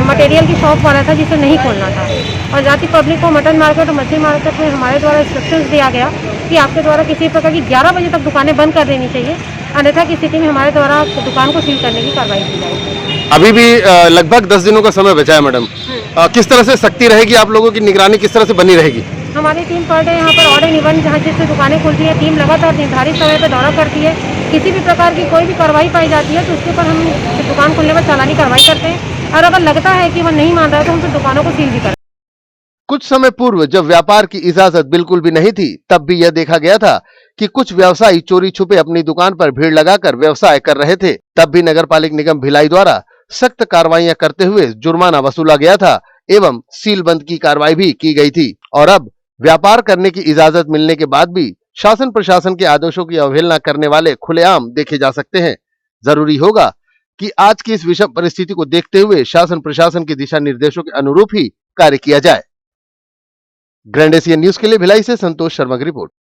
मटेरियल की शॉप वाला था जिसे नहीं खोलना था। और जाति पब्लिक को मटन मार्केट और मछली मार्केट में हमारे द्वारा इंस्ट्रक्शंस दिया गया कि आपके द्वारा किसी प्रकार की 11 बजे तक दुकानें बंद कर देनी चाहिए, अन्यथा की स्थिति में हमारे द्वारा दुकान को सील करने की कार्रवाई की जाएगी। अभी भी लगभग 10 दिनों का समय बचा है मैडम, किस तरह से सख्ती रहेगी, आप लोगों की निगरानी किस तरह से बनी रहेगी? हमारी टीम पर डे यहाँ पर ऑड एंड इवन जहाँ जिससे दुकानें खुलती है टीम लगातार निर्धारित समय पर दौरा करती है। किसी भी प्रकार की कोई भी कार्रवाई पाई जाती है तो उसके ऊपर हम दुकान खोलने पर चालानी कार्रवाई करते हैं और अगर लगता है कि वह नहीं मान रहा है तो हम फिर दुकानों को सील भी करते हैं। कुछ समय पूर्व जब व्यापार की इजाजत बिल्कुल भी नहीं थी तब भी यह देखा गया था कि कुछ व्यवसायी चोरी छुपे अपनी दुकान पर भीड़ लगाकर व्यवसाय कर रहे थे, तब भी नगर पालिक निगम भिलाई द्वारा सख्त कार्रवाइयां करते हुए जुर्माना वसूला गया था एवं सील बंद की कार्रवाई भी की गई थी। और अब व्यापार करने की इजाजत मिलने के बाद भी शासन प्रशासन के आदेशों की अवहेलना करने वाले खुलेआम देखे जा सकते हैं। जरूरी होगा कि आज की इस विषम परिस्थिति को देखते हुए शासन प्रशासन के दिशा निर्देशों के अनुरूप ही कार्य किया जाए। ग्रैंड एशियन न्यूज के लिए भिलाई से संतोष शर्मा की रिपोर्ट।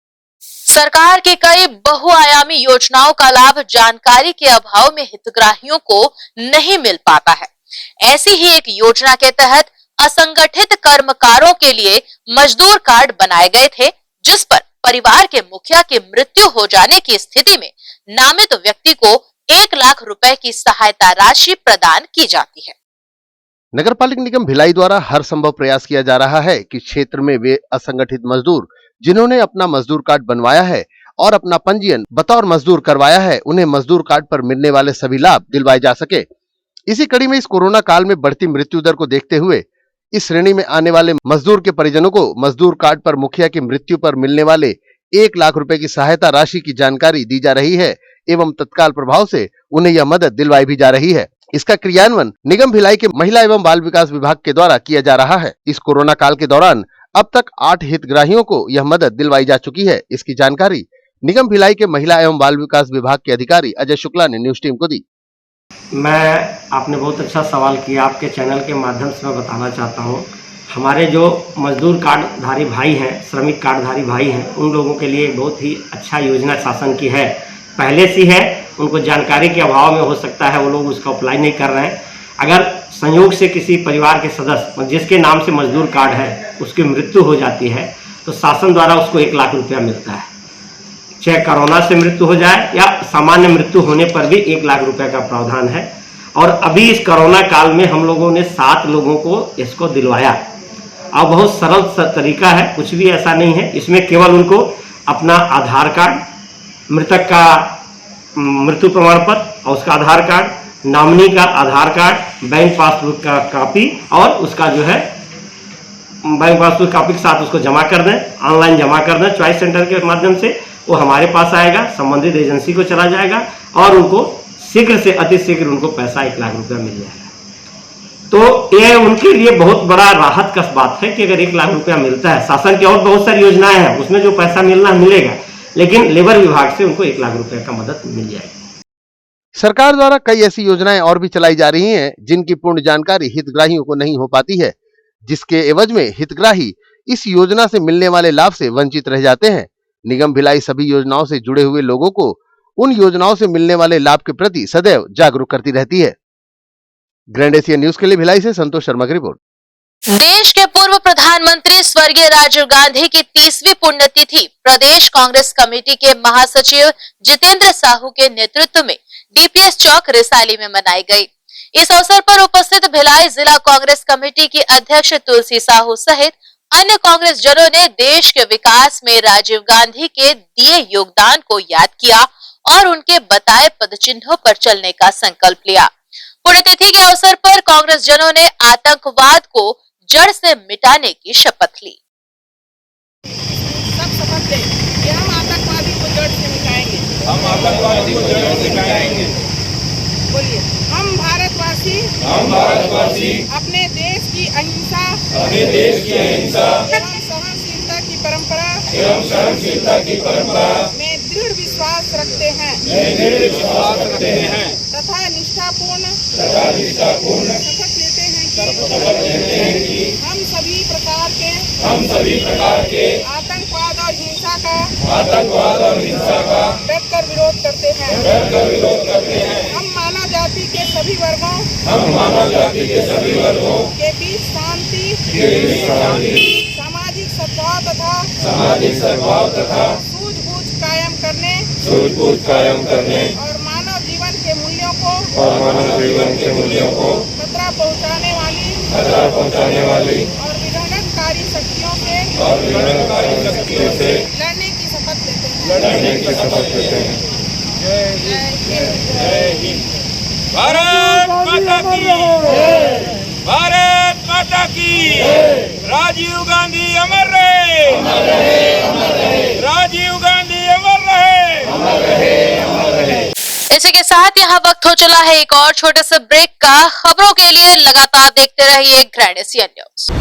सरकार की कई बहुआयामी योजनाओं का लाभ जानकारी के अभाव में हितग्राहियों को नहीं मिल पाता है। ऐसी ही एक योजना के तहत असंगठित कर्मकारों के लिए मजदूर कार्ड बनाए गए थे, जिस पर परिवार के मुखिया की मृत्यु हो जाने की स्थिति में नामित व्यक्ति को 1 लाख रुपए की सहायता राशि प्रदान की जाती है। नगर पालिक निगम भिलाई द्वारा हर संभव प्रयास किया जा रहा है कि क्षेत्र में वे असंगठित मजदूर जिन्होंने अपना मजदूर कार्ड बनवाया है और अपना पंजीयन बतौर मजदूर करवाया है, उन्हें मजदूर कार्ड पर मिलने वाले सभी लाभ दिलवाए जा सके। इसी कड़ी में इस कोरोना काल में बढ़ती मृत्यु दर को देखते हुए इस श्रेणी में आने वाले मजदूर के परिजनों को मजदूर कार्ड पर मुखिया की मृत्यु पर मिलने वाले 1 लाख रुपए की सहायता राशि की जानकारी दी जा रही है एवं तत्काल प्रभाव से उन्हें यह मदद दिलवाई भी जा रही है। इसका क्रियान्वयन निगम भिलाई के महिला एवं बाल विकास विभाग के द्वारा किया जा रहा है। इस कोरोना काल के दौरान अब तक 8 हितग्राहियों को यह मदद दिलवाई जा चुकी है। इसकी जानकारी निगम भिलाई के महिला एवं बाल विकास विभाग के अधिकारी अजय शुक्ला ने न्यूज टीम को दी। आपने बहुत अच्छा सवाल किया। आपके चैनल के माध्यम से मैं बताना चाहता हूँ, हमारे जो मजदूर कार्डधारी भाई हैं, श्रमिक कार्डधारी भाई हैं, उन लोगों के लिए बहुत ही अच्छा योजना शासन की है, पहले से है। उनको जानकारी के अभाव में हो सकता है वो लोग उसका अप्लाई नहीं कर रहे हैं। अगर संयोग से किसी परिवार के सदस्य जिसके नाम से मजदूर कार्ड है उसकी मृत्यु हो जाती है तो शासन द्वारा उसको 1 लाख रुपया मिलता है। चाहे कोरोना से मृत्यु हो जाए या सामान्य मृत्यु होने पर भी 1 लाख रुपए का प्रावधान है। और अभी इस कोरोना काल में हम लोगों ने 7 लोगों को इसको दिलवाया और बहुत सरल तरीका है, कुछ भी ऐसा नहीं है। इसमें केवल उनको अपना आधार कार्ड, मृतक का मृत्यु प्रमाण पत्र और उसका आधार कार्ड, नॉमिनी का आधार कार्ड, बैंक पासबुक का कॉपी और उसका जो है बैंक पासबुक कॉपी के साथ उसको जमा कर दें, ऑनलाइन जमा कर दें चॉइस सेंटर के माध्यम से। वो हमारे पास आएगा, संबंधित एजेंसी को चला जाएगा और उनको शीघ्र से अति शीघ्र उनको पैसा 1 लाख रुपया मिल जाएगा। तो यह उनके लिए बहुत बड़ा राहत का बात है कि अगर 1 लाख रुपया मिलता है। शासन की और बहुत सारी योजनाएं हैं, उसमें जो पैसा मिलना मिलेगा, लेकिन लेबर विभाग से उनको 1 लाख रुपए का मदद मिल जाएगी। सरकार द्वारा कई ऐसी योजनाएं और भी चलाई जा रही हैं जिनकी पूर्ण जानकारी हितग्राहियों को नहीं हो पाती है, जिसके एवज में हितग्राही इस योजना से मिलने वाले लाभ से वंचित रह जाते हैं। निगम भिलाई सभी योजनाओं से जुड़े हुए लोगों को उन योजनाओं से मिलने वाले लाभ के प्रति सदैव जागरूक करती रहती है। ग्रैंड एशियन न्यूज के लिए भिलाई से संतोष शर्मा की रिपोर्ट। देश के पूर्व प्रधानमंत्री स्वर्गीय राजीव गांधी की 30वीं पुण्यतिथि प्रदेश कांग्रेस कमेटी के महासचिव जितेंद्र साहू के नेतृत्व में डीपीएस चौक रिसाली में मनाई गई। इस अवसर पर उपस्थित भिलाई जिला कांग्रेस कमेटी की अध्यक्ष तुलसी साहू सहित अन्य कांग्रेस जनों ने देश के विकास में राजीव गांधी के दिए योगदान को याद किया और उनके बताए पदचिन्हों पर चलने का संकल्प लिया। पुण्यतिथि के अवसर पर कांग्रेस जनों ने आतंकवाद को जड़ से मिटाने की शपथ ली। सब शपथ लें कि हम आतंकवादी को जड़ से मिटाएंगे। हम आतंकवादी को जड़ से मिटाएंगे। बोलिए, हम भारतवासी अपने देश की अहिंसा एवं सहनशीलता की परंपरा में दृढ़ विश्वास रखते हैं तथा निष्ठापूर्ण शपथ लेते हैं कि हम सभी प्रकार के आतंकवाद और हिंसा का डटकर विरोध करते हैं। हम मानव जाति के सभी वर्गों के बीच शांति सामाजिक सद्भाव तथा सूझबूझ कायम करने और मानव जीवन के मूल्यों को खतरा पहुंचाने वाली और विघटनकारी शक्तियों से लड़ने की शपथ लेते हैं। जय हिंद। भारत माता की राजीव गांधी अमर रहे। राजीव गांधी अमर रहे। इसी के साथ यहाँ वक्त हो चला है एक और छोटे से ब्रेक का। खबरों के लिए लगातार देखते रहिए ग्रैंड एशियन न्यूज।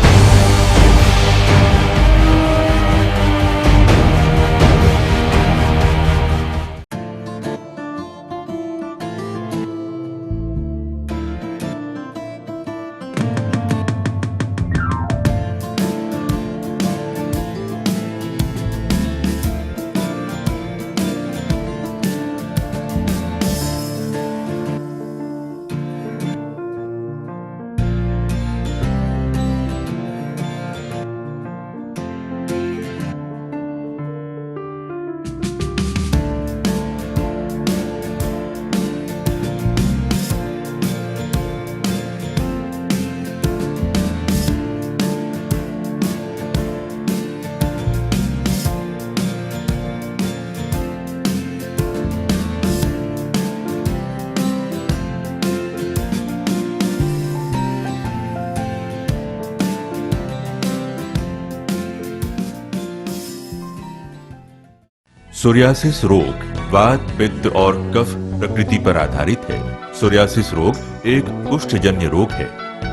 सोरियासिस रोग वात, पित्त और कफ प्रकृति पर आधारित है। सोरियासिस रोग एक कुष्ठजन्य रोग है।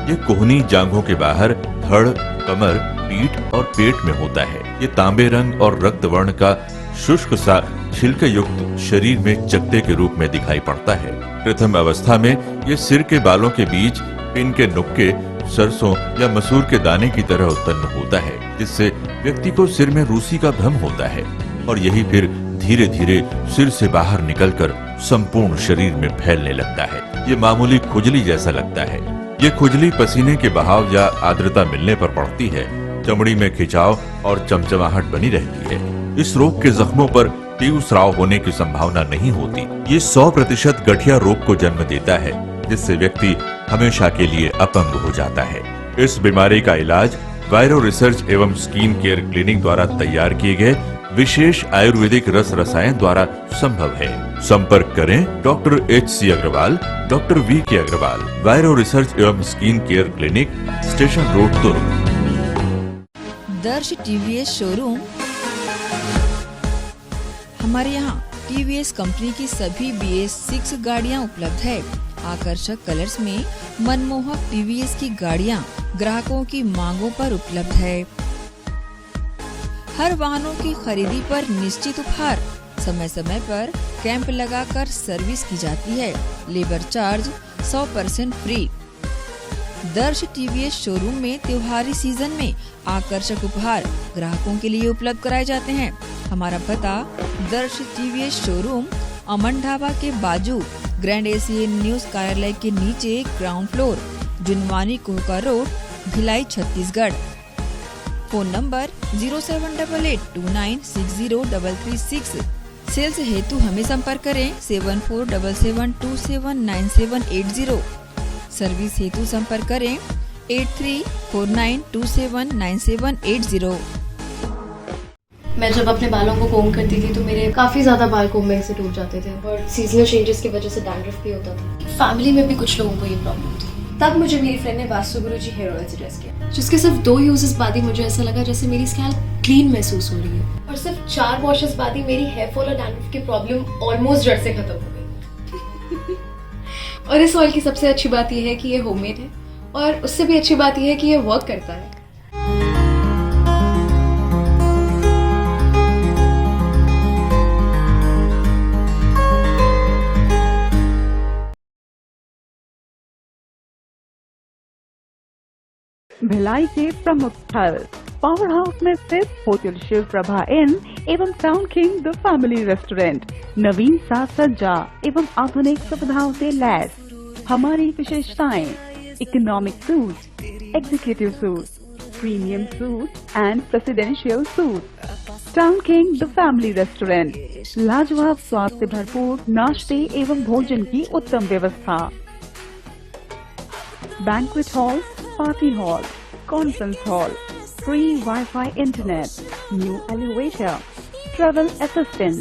ये कोहनी जांघों के बाहर धड़, कमर, पीठ और पेट में होता है। ये तांबे रंग और रक्त वर्ण का शुष्क सा छिलके युक्त शरीर में चकत्ते के रूप में दिखाई पड़ता है। प्रथम अवस्था में ये सिर के बालों के बीच पिन के नुक्के सरसों या मसूर के दाने की तरह उत्पन्न होता है, जिससे व्यक्ति को सिर में रूसी का भ्रम होता है और यही फिर धीरे धीरे सिर से बाहर निकलकर संपूर्ण शरीर में फैलने लगता है। ये मामूली खुजली जैसा लगता है। ये खुजली पसीने के बहाव या आर्द्रता मिलने पर पड़ती है। चमड़ी में खिंचाव और चमचमाहट बनी रहती है। इस रोग के जख्मों पर तीव्र स्राव होने की संभावना नहीं होती। ये 100% गठिया रोग को जन्म देता है, जिससे व्यक्ति हमेशा के लिए अपंग हो जाता है। इस बीमारी का इलाज वायरो रिसर्च एवं स्किन केयर क्लिनिक द्वारा तैयार किए गए विशेष आयुर्वेदिक रस रसायन द्वारा संभव है। संपर्क करें doctor HC Agarwal, doctor VK Agarwal, वायरो रिसर्च एवं skin care clinic, station road, Durg. Darsh TVS showroom. हमारे यहाँ TVS कंपनी की सभी BS6 गाड़ियाँ उपलब्ध है। आकर्षक कलर्स में मनमोहक TVS की गाड़ियाँ ग्राहकों की मांगों पर उपलब्ध है। हर वाहनों की खरीदी पर निश्चित उपहार। समय समय पर कैंप लगाकर सर्विस की जाती है। Labour charge 100% free. दर्श TVS शोरूम में त्योहारी सीजन में आकर्षक उपहार ग्राहकों के लिए उपलब्ध कराए जाते हैं। हमारा पता दर्श TVS शोरूम अमन ढाबा के बाजू ग्रैंड ACN न्यूज कार्यालय के नीचे ground floor, Junwani Kohka road, Bhilai, Chhattisgarh. Phone number 07882960336। Sales हेतु हमें संपर्क करें 7477279780। सर्विस हेतु संपर्क करें 8349279780। मैं जब अपने बालों को कोम करती थी तो मेरे काफ़ी ज़्यादा बाल कोम्बिंग से टूट जाते थे और सीजनल चेंजेस की वजह से डैंड्रफ भी होता था। फैमिली में भी कुछ लोगों को ये प्रॉब्लम थी। तब मुझे मेरी फ्रेंड ने वास्तु गुरु जी हेयर ऑयल सजेस्ट किया, जिसके सिर्फ 2 यूजेस बाद ही मुझे ऐसा लगा जैसे मेरी स्कैल्प क्लीन महसूस हो रही है और सिर्फ 4 वॉशेस बाद ही मेरी हेयर फॉल और डैंड्रफ की प्रॉब्लम ऑलमोस्ट जड़ से खत्म हो गई। और इस ऑयल की सबसे अच्छी बात यह है कि ये होममेड है और उससे भी अच्छी बात यह है कि ये वर्क करता है। भिलाई के प्रमुख स्थल पावर हाउस में स्थित होटल शिव प्रभा इन एवं town king the family restaurant नवीन साज सज्जा एवं आधुनिक सुविधाओं से लैस। हमारी विशेषताएं economic suite, executive suite, premium suite and presidential suite. Town king the family restaurant लाजवाब स्वाद से भरपूर नाश्ते एवं भोजन की उत्तम व्यवस्था। Banquet hall, party hall, conference hall, free Wi-Fi internet, new elevator, travel assistance,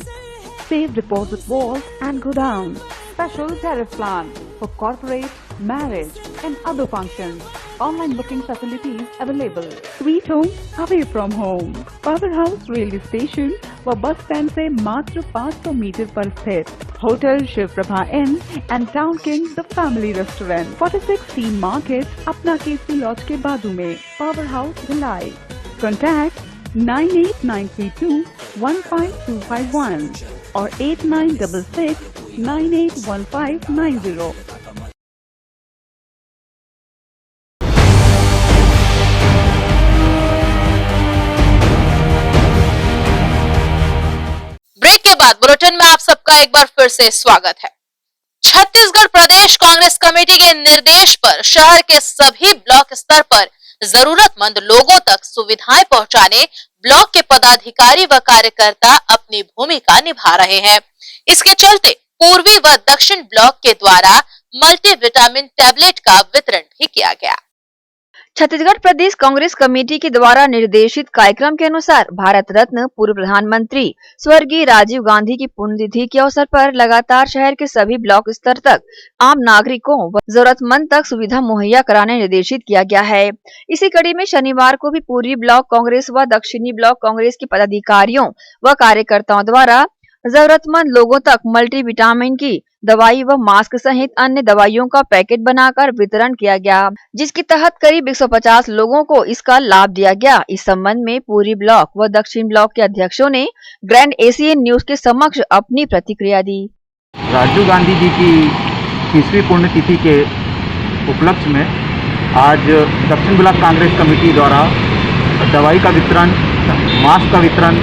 safe deposit vault and godown, special tariff plan for corporate, marriage and other functions. Online booking facilities available. Sweet home away from home. Power House railway station व bus stand से मात्र 500 metre पर स्थित hotel Shiv Prabha inn and town king the family restaurant 46 C market अपना KC laws के बाजू में। Power house Bhilai. Contact 9893215251 और 8966981590। ब्रेक के बाद बुलेटिन में आप सबका एक बार फिर से स्वागत है। छत्तीसगढ़ प्रदेश कांग्रेस कमेटी के निर्देश पर शहर के सभी ब्लॉक स्तर पर जरूरतमंद लोगों तक सुविधाएं पहुंचाने ब्लॉक के पदाधिकारी व कार्यकर्ता अपनी भूमिका निभा रहे हैं। इसके चलते पूर्वी व दक्षिण ब्लॉक के द्वारा मल्टीविटामिन टैबलेट का वितरण भी किया गया। छत्तीसगढ़ प्रदेश कांग्रेस कमेटी के द्वारा निर्देशित कार्यक्रम के अनुसार भारत रत्न पूर्व प्रधानमंत्री स्वर्गीय राजीव गांधी की पुण्यतिथि के अवसर पर लगातार शहर के सभी ब्लॉक स्तर तक आम नागरिकों व जरूरतमंद तक सुविधा मुहैया कराने निर्देशित किया गया है। इसी कड़ी में शनिवार को भी पूर्वी ब्लॉक कांग्रेस व दक्षिणी ब्लॉक कांग्रेस के पदाधिकारियों व कार्यकर्ताओं द्वारा जरूरतमंद लोगों तक मल्टीविटामिन की दवाई व मास्क सहित अन्य दवाइयों का पैकेट बनाकर वितरण किया गया, जिसके तहत करीब 150 लोगों को इसका लाभ दिया गया। इस संबंध में पूर्वी ब्लॉक व दक्षिण ब्लॉक के अध्यक्षों ने ग्रैंड एशियन न्यूज के समक्ष अपनी प्रतिक्रिया दी। राजीव गांधी जी की 30वीं पुण्यतिथि के उपलक्ष्य में आज दक्षिण ब्लॉक कांग्रेस कमेटी द्वारा दवाई का वितरण, मास्क का वितरण,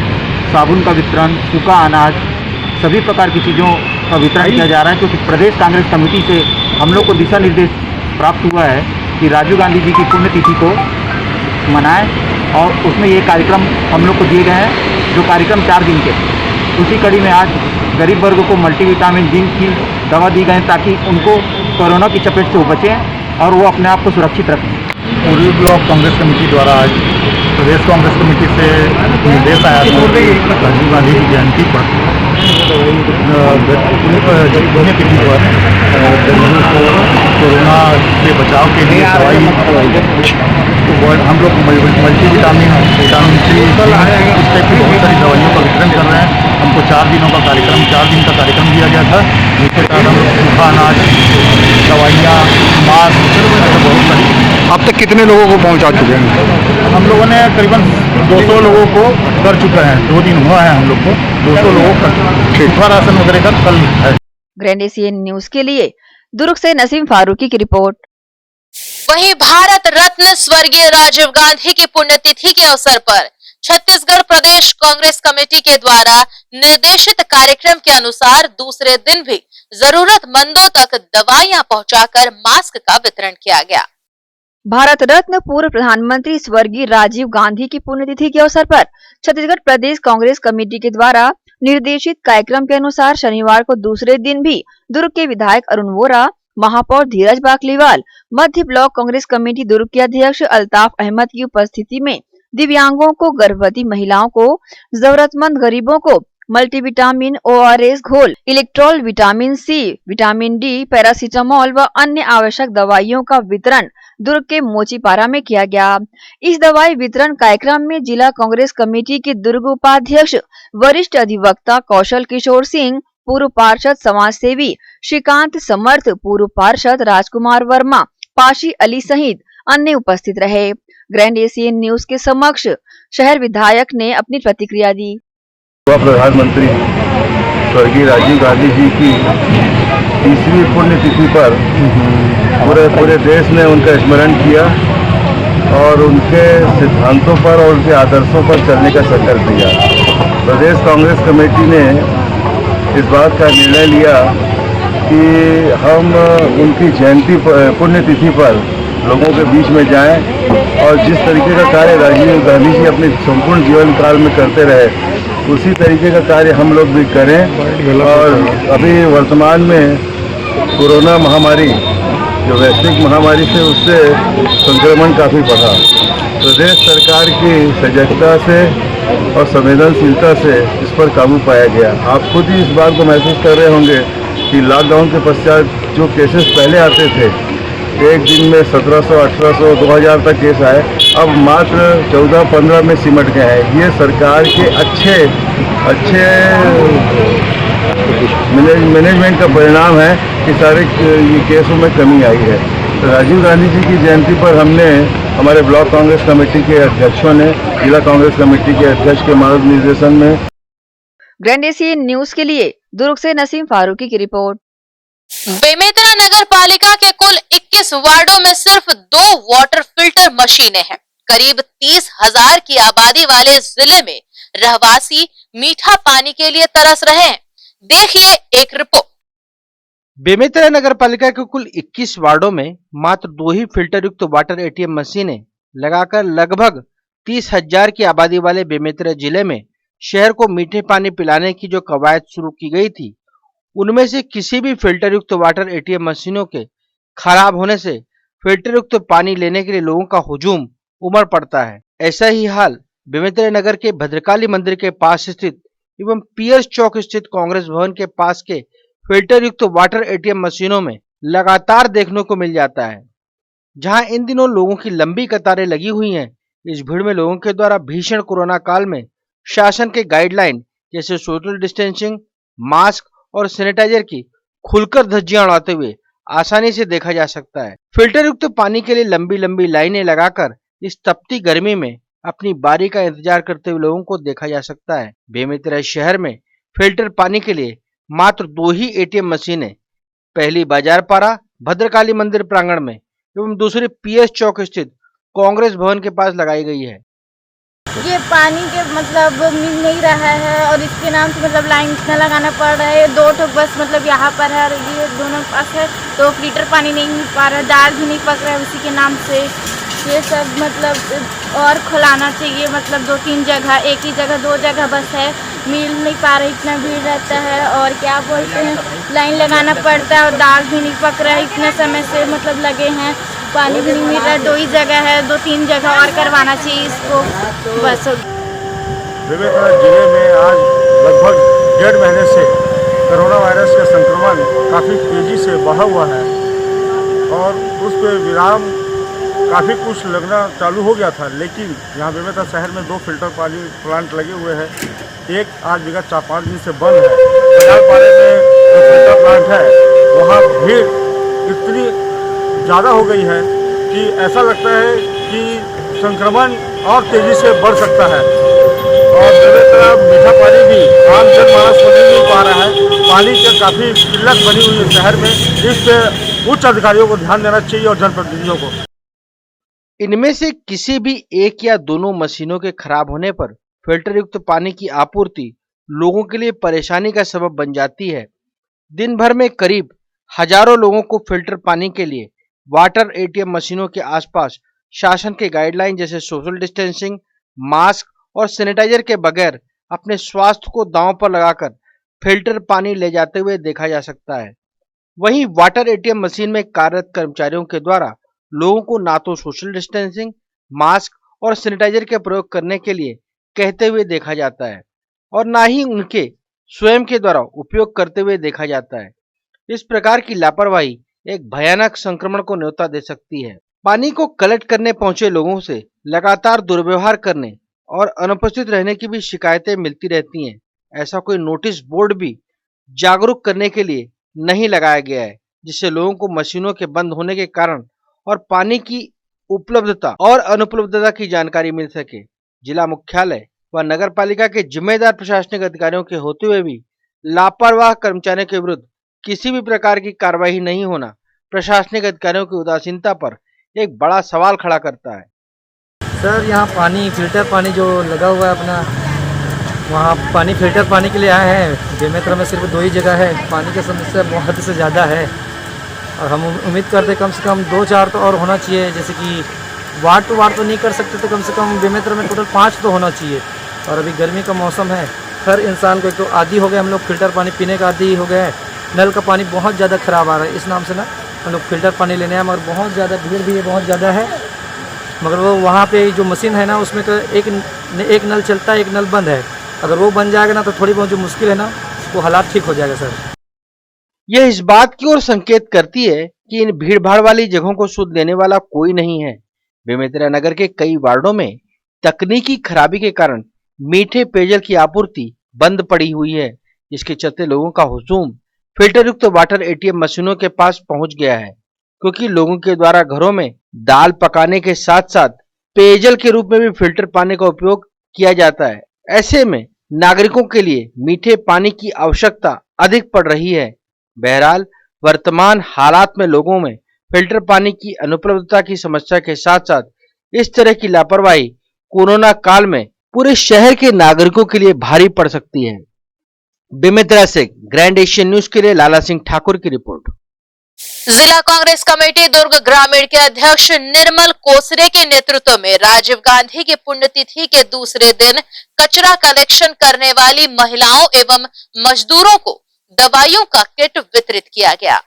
साबुन का वितरण, सूखा अनाज, सभी प्रकार की चीज़ों का वितरण किया जा रहा है, क्योंकि प्रदेश कांग्रेस कमेटी से हम लोग को दिशा निर्देश प्राप्त हुआ है कि राजीव गांधी जी की पुण्यतिथि को मनाएं, और उसमें ये कार्यक्रम हम लोग को दिए गए हैं, जो कार्यक्रम 4 दिन के। उसी कड़ी में आज गरीब वर्ग को मल्टीविटामिन जिंक की दवा दी गई, ताकि उनको कोरोना की चपेट से वो बचें और वो अपने आप को सुरक्षित रखें। पूर्वी ब्लॉक कांग्रेस कमेटी द्वारा आज प्रदेश कांग्रेस कमेटी से निर्देश आया था कि राजीव गांधी की जयंती पर पुण्यतिथि पर गरीबों को कोरोना से बचाव के लिए दवाई, हम लोग मल्टीविटामिन, विटामिन सी, इस टाइप की बहुत सारी दवाइयों का वितरण कर रहे हैं। हमको 4 दिनों का कार्यक्रम, 4 दिन का कार्यक्रम दिया गया था, जिसके तहत हम लोग सूखा अनाज, दवाइयाँ, मास्क, बहुत सारी। अब तक कितने लोगों को पहुंचा चुके हैं? हम लोगों ने करीबन 200 लोगों को कर चुके हैं। 2 दिन हुआ है हम लोग को, 200 लोगों का सूखा राशन वगैरह का कल है। ग्रैंड एशियन न्यूज के लिए दुर्ग से नसीम फारूकी की रिपोर्ट। वहीं भारत रत्न स्वर्गीय राजीव गांधी की पुण्यतिथि के अवसर पर छत्तीसगढ़ प्रदेश कांग्रेस कमेटी के द्वारा निर्देशित कार्यक्रम के अनुसार दूसरे दिन भी जरूरतमंदों तक दवाइयां पहुंचाकर मास्क का वितरण किया गया। भारत रत्न पूर्व प्रधानमंत्री स्वर्गीय राजीव गांधी की पुण्यतिथि के अवसर पर छत्तीसगढ़ प्रदेश कांग्रेस कमेटी के द्वारा निर्देशित कार्यक्रम के अनुसार शनिवार को दूसरे दिन भी दुर्ग के विधायक अरुण वोरा, महापौर धीरज बाकलीवाल, मध्य ब्लॉक कांग्रेस कमेटी दुर्ग के अध्यक्ष अल्ताफ अहमद की उपस्थिति में दिव्यांगों को, गर्भवती महिलाओं को, जरूरतमंद गरीबों को मल्टीविटामिन, ORS घोल, Electral, vitamin C, vitamin D, paracetamol व अन्य आवश्यक दवाइयों का वितरण दुर्ग के मोचीपारा में किया गया। इस दवाई वितरण कार्यक्रम में जिला कांग्रेस कमेटी के दुर्ग उपाध्यक्ष वरिष्ठ अधिवक्ता कौशल किशोर सिंह, पूर्व पार्षद समाज सेवी श्रीकांत समर्थ, पूर्व पार्षद राजकुमार वर्मा, पाशी अली सहित अन्य उपस्थित रहे। ग्रैंड एशियन न्यूज के समक्ष शहर विधायक ने अपनी प्रतिक्रिया दी। प्रधानमंत्री स्वर्गीय राजीव गांधी जी की 30वीं पुण्यतिथि पर पूरे देश ने उनका स्मरण किया और उनके सिद्धांतों पर और उनके आदर्शों पर चलने का संकल्प लिया। प्रदेश कांग्रेस कमेटी ने इस बात का निर्णय लिया कि हम उनकी जयंती पुण्यतिथि पर लोगों के बीच में जाएं और जिस तरीके का कार्य राजीव गांधी जी अपने संपूर्ण जीवन काल में करते रहे, उसी तरीके का कार्य हम लोग भी करें। और अभी वर्तमान में कोरोना महामारी, जो वैश्विक महामारी से, उससे संक्रमण काफ़ी बढ़ा। प्रदेश सरकार की सजगता से और संवेदनशीलता से इस पर काबू पाया गया। आप खुद ही इस बात को महसूस कर रहे होंगे कि लॉकडाउन के पश्चात जो केसेस पहले आते थे, एक दिन में 1700, 1800, 2000 तक केस आए, अब मात्र 14-15 में सिमट गए हैं। ये सरकार के अच्छे मैनेजमेंट का परिणाम है कि सारे ये केसों में कमी आई है। तो राजीव गांधी जी की जयंती पर हमने, हमारे ब्लॉक कांग्रेस कमेटी के अध्यक्षों ने जिला कांग्रेस कमेटी के अध्यक्ष के मार्गदर्शन में। ग्रैंड एशियन न्यूज के लिए दुर्ग से नसीम फारूकी की रिपोर्ट। बेमेतरा नगर पालिका के कुल 21 वार्डों में सिर्फ 2 वाटर फिल्टर मशीनें हैं। करीब 30,000 की आबादी वाले जिले में रहवासी मीठा पानी के लिए तरस रहे हैं। देखिए एक रिपोर्ट। बेमेतरा नगर पालिका के कुल 21 वार्डों में मात्र 2 ही फिल्टर युक्त वाटर ATM मशीनें लगाकर लगभग 30,000 की आबादी वाले बेमेतरा जिले में शहर को मीठे पानी पिलाने की जो कवायद शुरू की गई थी, उनमें से किसी भी फिल्टर युक्त वाटर ATM मशीनों के खराब होने से फिल्टर युक्त पानी लेने के लिए लोगों का हुजूम उमड़ पड़ता है। ऐसा ही हाल बेमेतरा नगर के भद्रकाली मंदिर के पास स्थित एवं पियर्स चौक स्थित कांग्रेस भवन के पास के फिल्टर युक्त वाटर ATM मशीनों में लगातार देखने को मिल जाता है, जहां इन दिनों लोगों की लंबी कतारें लगी हुई हैं। इस भीड़ में लोगों के द्वारा भीषण कोरोना काल में शासन के गाइडलाइन जैसे सोशल डिस्टेंसिंग, मास्क और सैनिटाइजर की खुलकर धज्जियां उड़ाते हुए आसानी से देखा जा सकता है। फिल्टर युक्त पानी के लिए लंबी लंबी लाइनें लगाकर इस तपती गर्मी में अपनी बारी का इंतजार करते हुए लोगों को देखा जा सकता है। बेमेतरा शहर में फिल्टर पानी के लिए मात्र 2 ही एटीएम मशीनें, पहली बाजारपारा भद्रकाली मंदिर प्रांगण में एवं दूसरी पीएस चौक स्थित कांग्रेस भवन के पास लगाई गई है। ये पानी के मतलब मिल नहीं रहा है और इसके नाम से मतलब लाइन इतना लगाना पड़ रहा है। 2 ठो बस मतलब यहाँ पर है और ये दोनों पास है, तो लीटर पानी नहीं मिल पा रहा है, दाल भी नहीं पक रहा है उसी के नाम से। ये सब मतलब और खुलाना चाहिए, मतलब 2-3 जगह, एक ही जगह 2 जगह बस है, मिल नहीं पा रहा, इतना भीड़ रहता है और क्या बोलते हैं लाइन लगाना पड़ता है और दाल भी नहीं पक रहा है, इतने समय से मतलब लगे हैं, पानी भी नहीं मिल रहा है। 2 ही जगह है, 2-3 जगह और करवाना चाहिए इसको बस। बेमेतरा जिले में आज लगभग 1.5 महीने से कोरोना वायरस का संक्रमण काफ़ी तेज़ी से बढ़ा हुआ है और उस पर विराम काफ़ी कुछ लगना चालू हो गया था, लेकिन यहाँ बेमेतरा शहर में 2 फिल्टर पानी प्लांट लगे हुए हैं। एक आज विगत 4-5 दिन से बंद है। बाजारपारे में जो फिल्टर प्लांट है वहाँ भीड़ इतनी ज़्यादा हो गई है कि ऐसा लगता है कि संक्रमण और तेज़ी से बढ़ सकता है और बेमेतरा मीठा पानी भी आम जनमानस को नहीं मिल पा रहा है। पानी की काफ़ी किल्लत बनी हुई है शहर में, इस पर उच्च अधिकारियों को ध्यान देना चाहिए और जनप्रतिनिधियों को। इनमें से किसी भी एक या दोनों मशीनों के खराब होने पर फिल्टर युक्त पानी की आपूर्ति लोगों के लिए परेशानी का सबब बन जाती है। दिन भर में करीब हजारों लोगों को फिल्टर पानी के लिए वाटर एटीएम मशीनों के आसपास शासन के गाइडलाइन जैसे सोशल डिस्टेंसिंग, मास्क और सैनिटाइजर के बगैर अपने स्वास्थ्य को दांव पर लगाकर फिल्टर पानी ले जाते हुए देखा जा सकता है। वहीं वाटर एटीएम मशीन में कार्यरत कर्मचारियों के द्वारा लोगों को ना तो सोशल डिस्टेंसिंग, मास्क और सैनिटाइजर के प्रयोग करने के लिए कहते हुए देखा जाता है और ना ही उनके स्वयं के द्वारा उपयोग करते हुए देखा जाता है। इस प्रकार की लापरवाही एक भयानक संक्रमण को न्योता दे सकती है। पानी को कलेक्ट करने पहुंचे लोगों से लगातार दुर्व्यवहार करने और अनुपस्थित रहने की भी शिकायतें मिलती रहती हैं। ऐसा कोई नोटिस बोर्ड भी जागरूक करने के लिए नहीं लगाया गया है, जिससे लोगों को मशीनों के बंद होने के कारण और पानी की उपलब्धता और अनुपलब्धता की जानकारी मिल सके। जिला मुख्यालय व नगर पालिका के जिम्मेदार प्रशासनिक अधिकारियों के होते हुए भी लापरवाह कर्मचारियों के विरुद्ध किसी भी प्रकार की कार्रवाई नहीं होना प्रशासनिक अधिकारियों की उदासीनता पर एक बड़ा सवाल खड़ा करता है। सर, यहाँ पानी फिल्टर पानी जो लगा हुआ है अपना, वहाँ पानी फिल्टर पानी के लिए आए हैं। बेमेतरा में सिर्फ 2 ही जगह है, पानी की समस्या बहुत से ज़्यादा है और हम उम्मीद करते कम से कम 2-4 तो और होना चाहिए। जैसे कि वार्ड टू वार्ड तो नहीं कर सकते, तो कम से कम बेमेतरा में टोटल 5 तो होना चाहिए। और अभी गर्मी का मौसम है, हर इंसान को एक तो आदी हो गए, हम लोग फिल्टर पानी पीने का आदी हो गए हैं। नल का पानी बहुत ज़्यादा ख़राब आ रहा है, इस नाम से ना हम लोग फिल्टर पानी लेने हैं, मगर बहुत ज़्यादा भीड़ भी है, बहुत ज़्यादा है। मगर वो वहाँ पे जो मशीन है ना, उसमें तो एक नल चलता है, एक नल बंद है। अगर वो बन जाएगा ना तो थोड़ी बहुत जो मुश्किल है ना, वो हालात ठीक हो जाएगा सर। यह इस बात की ओर संकेत करती है कि इन भीड़भाड़ वाली जगहों को सुध लेने वाला कोई नहीं है। बेमेतरा नगर के कई वार्डों में तकनीकी खराबी के कारण मीठे पेयजल की आपूर्ति बंद पड़ी हुई है, जिसके चलते लोगों का हुजूम फिल्टर युक्त वाटर एटीएम मशीनों के पास पहुंच गया है, क्योंकि लोगों के द्वारा घरों में दाल पकाने के साथ साथ पेयजल के रूप में भी फिल्टर पानी का उपयोग किया जाता है। ऐसे में नागरिकों के लिए मीठे पानी की आवश्यकता अधिक पड़ रही है। बहरहाल वर्तमान हालात में लोगों में फिल्टर पानी की अनुपलब्धता की समस्या के साथ साथ इस तरह की लापरवाही कोरोना काल में पूरे शहर के नागरिकों के लिए भारी पड़ सकती है। बेमेतरा से ग्रैंड एशियन न्यूज के लिए लाला सिंह ठाकुर की रिपोर्ट। जिला कांग्रेस कमेटी दुर्ग ग्रामीण के अध्यक्ष निर्मल कोसरे के नेतृत्व में राजीव गांधी की पुण्यतिथि के दूसरे दिन कचरा कलेक्शन करने वाली महिलाओं एवं मजदूरों को दवाइयों का किट वितरित किया गया।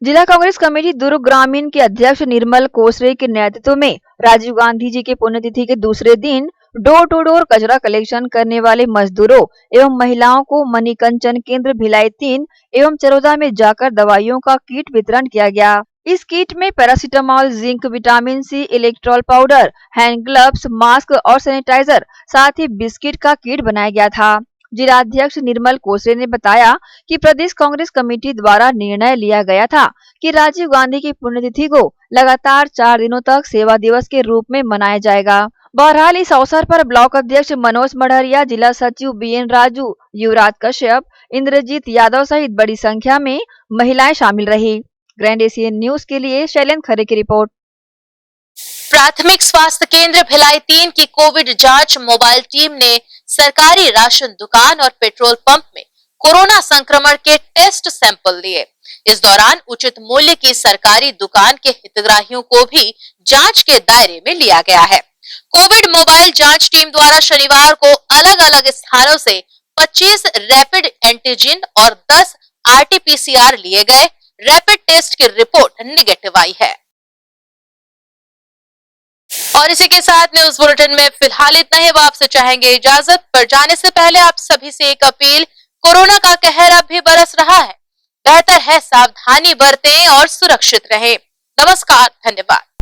जिला कांग्रेस कमेटी दुर्ग ग्रामीण के अध्यक्ष निर्मल कोसरे के नेतृत्व में राजीव गांधी जी की पुण्यतिथि के दूसरे दिन डोर टू डोर कचरा कलेक्शन करने वाले मजदूरों एवं महिलाओं को मणिकंचन केंद्र भिलाई 3 एवं चरोदा में जाकर दवाइयों का किट वितरण किया गया। इस किट में paracetamol, zinc, vitamin C, Electral powder, hand gloves, mask और सैनिटाइजर, साथ ही बिस्किट का किट बनाया गया था। जिलाध्यक्ष निर्मल कोसरे ने बताया कि प्रदेश कांग्रेस कमेटी द्वारा निर्णय लिया गया था कि राजीव गांधी की पुण्यतिथि को लगातार 4 दिनों तक सेवा दिवस के रूप में मनाया जाएगा। बहरहाल इस अवसर पर ब्लॉक अध्यक्ष मनोज मढ़रिया, जिला सचिव बीएन राजू, युवराज कश्यप, इंद्रजीत यादव सहित बड़ी संख्या में महिलाएं शामिल रही। ग्रैंड एशियन न्यूज के लिए शैलेंद्र खरे की रिपोर्ट। प्राथमिक स्वास्थ्य केंद्र भिलाई 3 की कोविड जांच मोबाइल टीम ने सरकारी राशन दुकान और पेट्रोल पंप में कोरोना संक्रमण के टेस्ट सैंपल लिए। इस दौरान उचित मूल्य की सरकारी दुकान के हितग्राहियों को भी जांच के दायरे में लिया गया है। कोविड मोबाइल जांच टीम द्वारा शनिवार को अलग अलग स्थानों से 25 रैपिड एंटीजन और 10 आरटीपीसीआर लिए गए। रैपिड टेस्ट की रिपोर्ट निगेटिव आई है। और इसी के साथ न्यूज बुलेटिन में फिलहाल इतना ही। आपसे चाहेंगे इजाजत, पर जाने से पहले आप सभी से एक अपील। कोरोना का कहर अब भी बरस रहा है, बेहतर है सावधानी बरतें और सुरक्षित रहें। नमस्कार, धन्यवाद।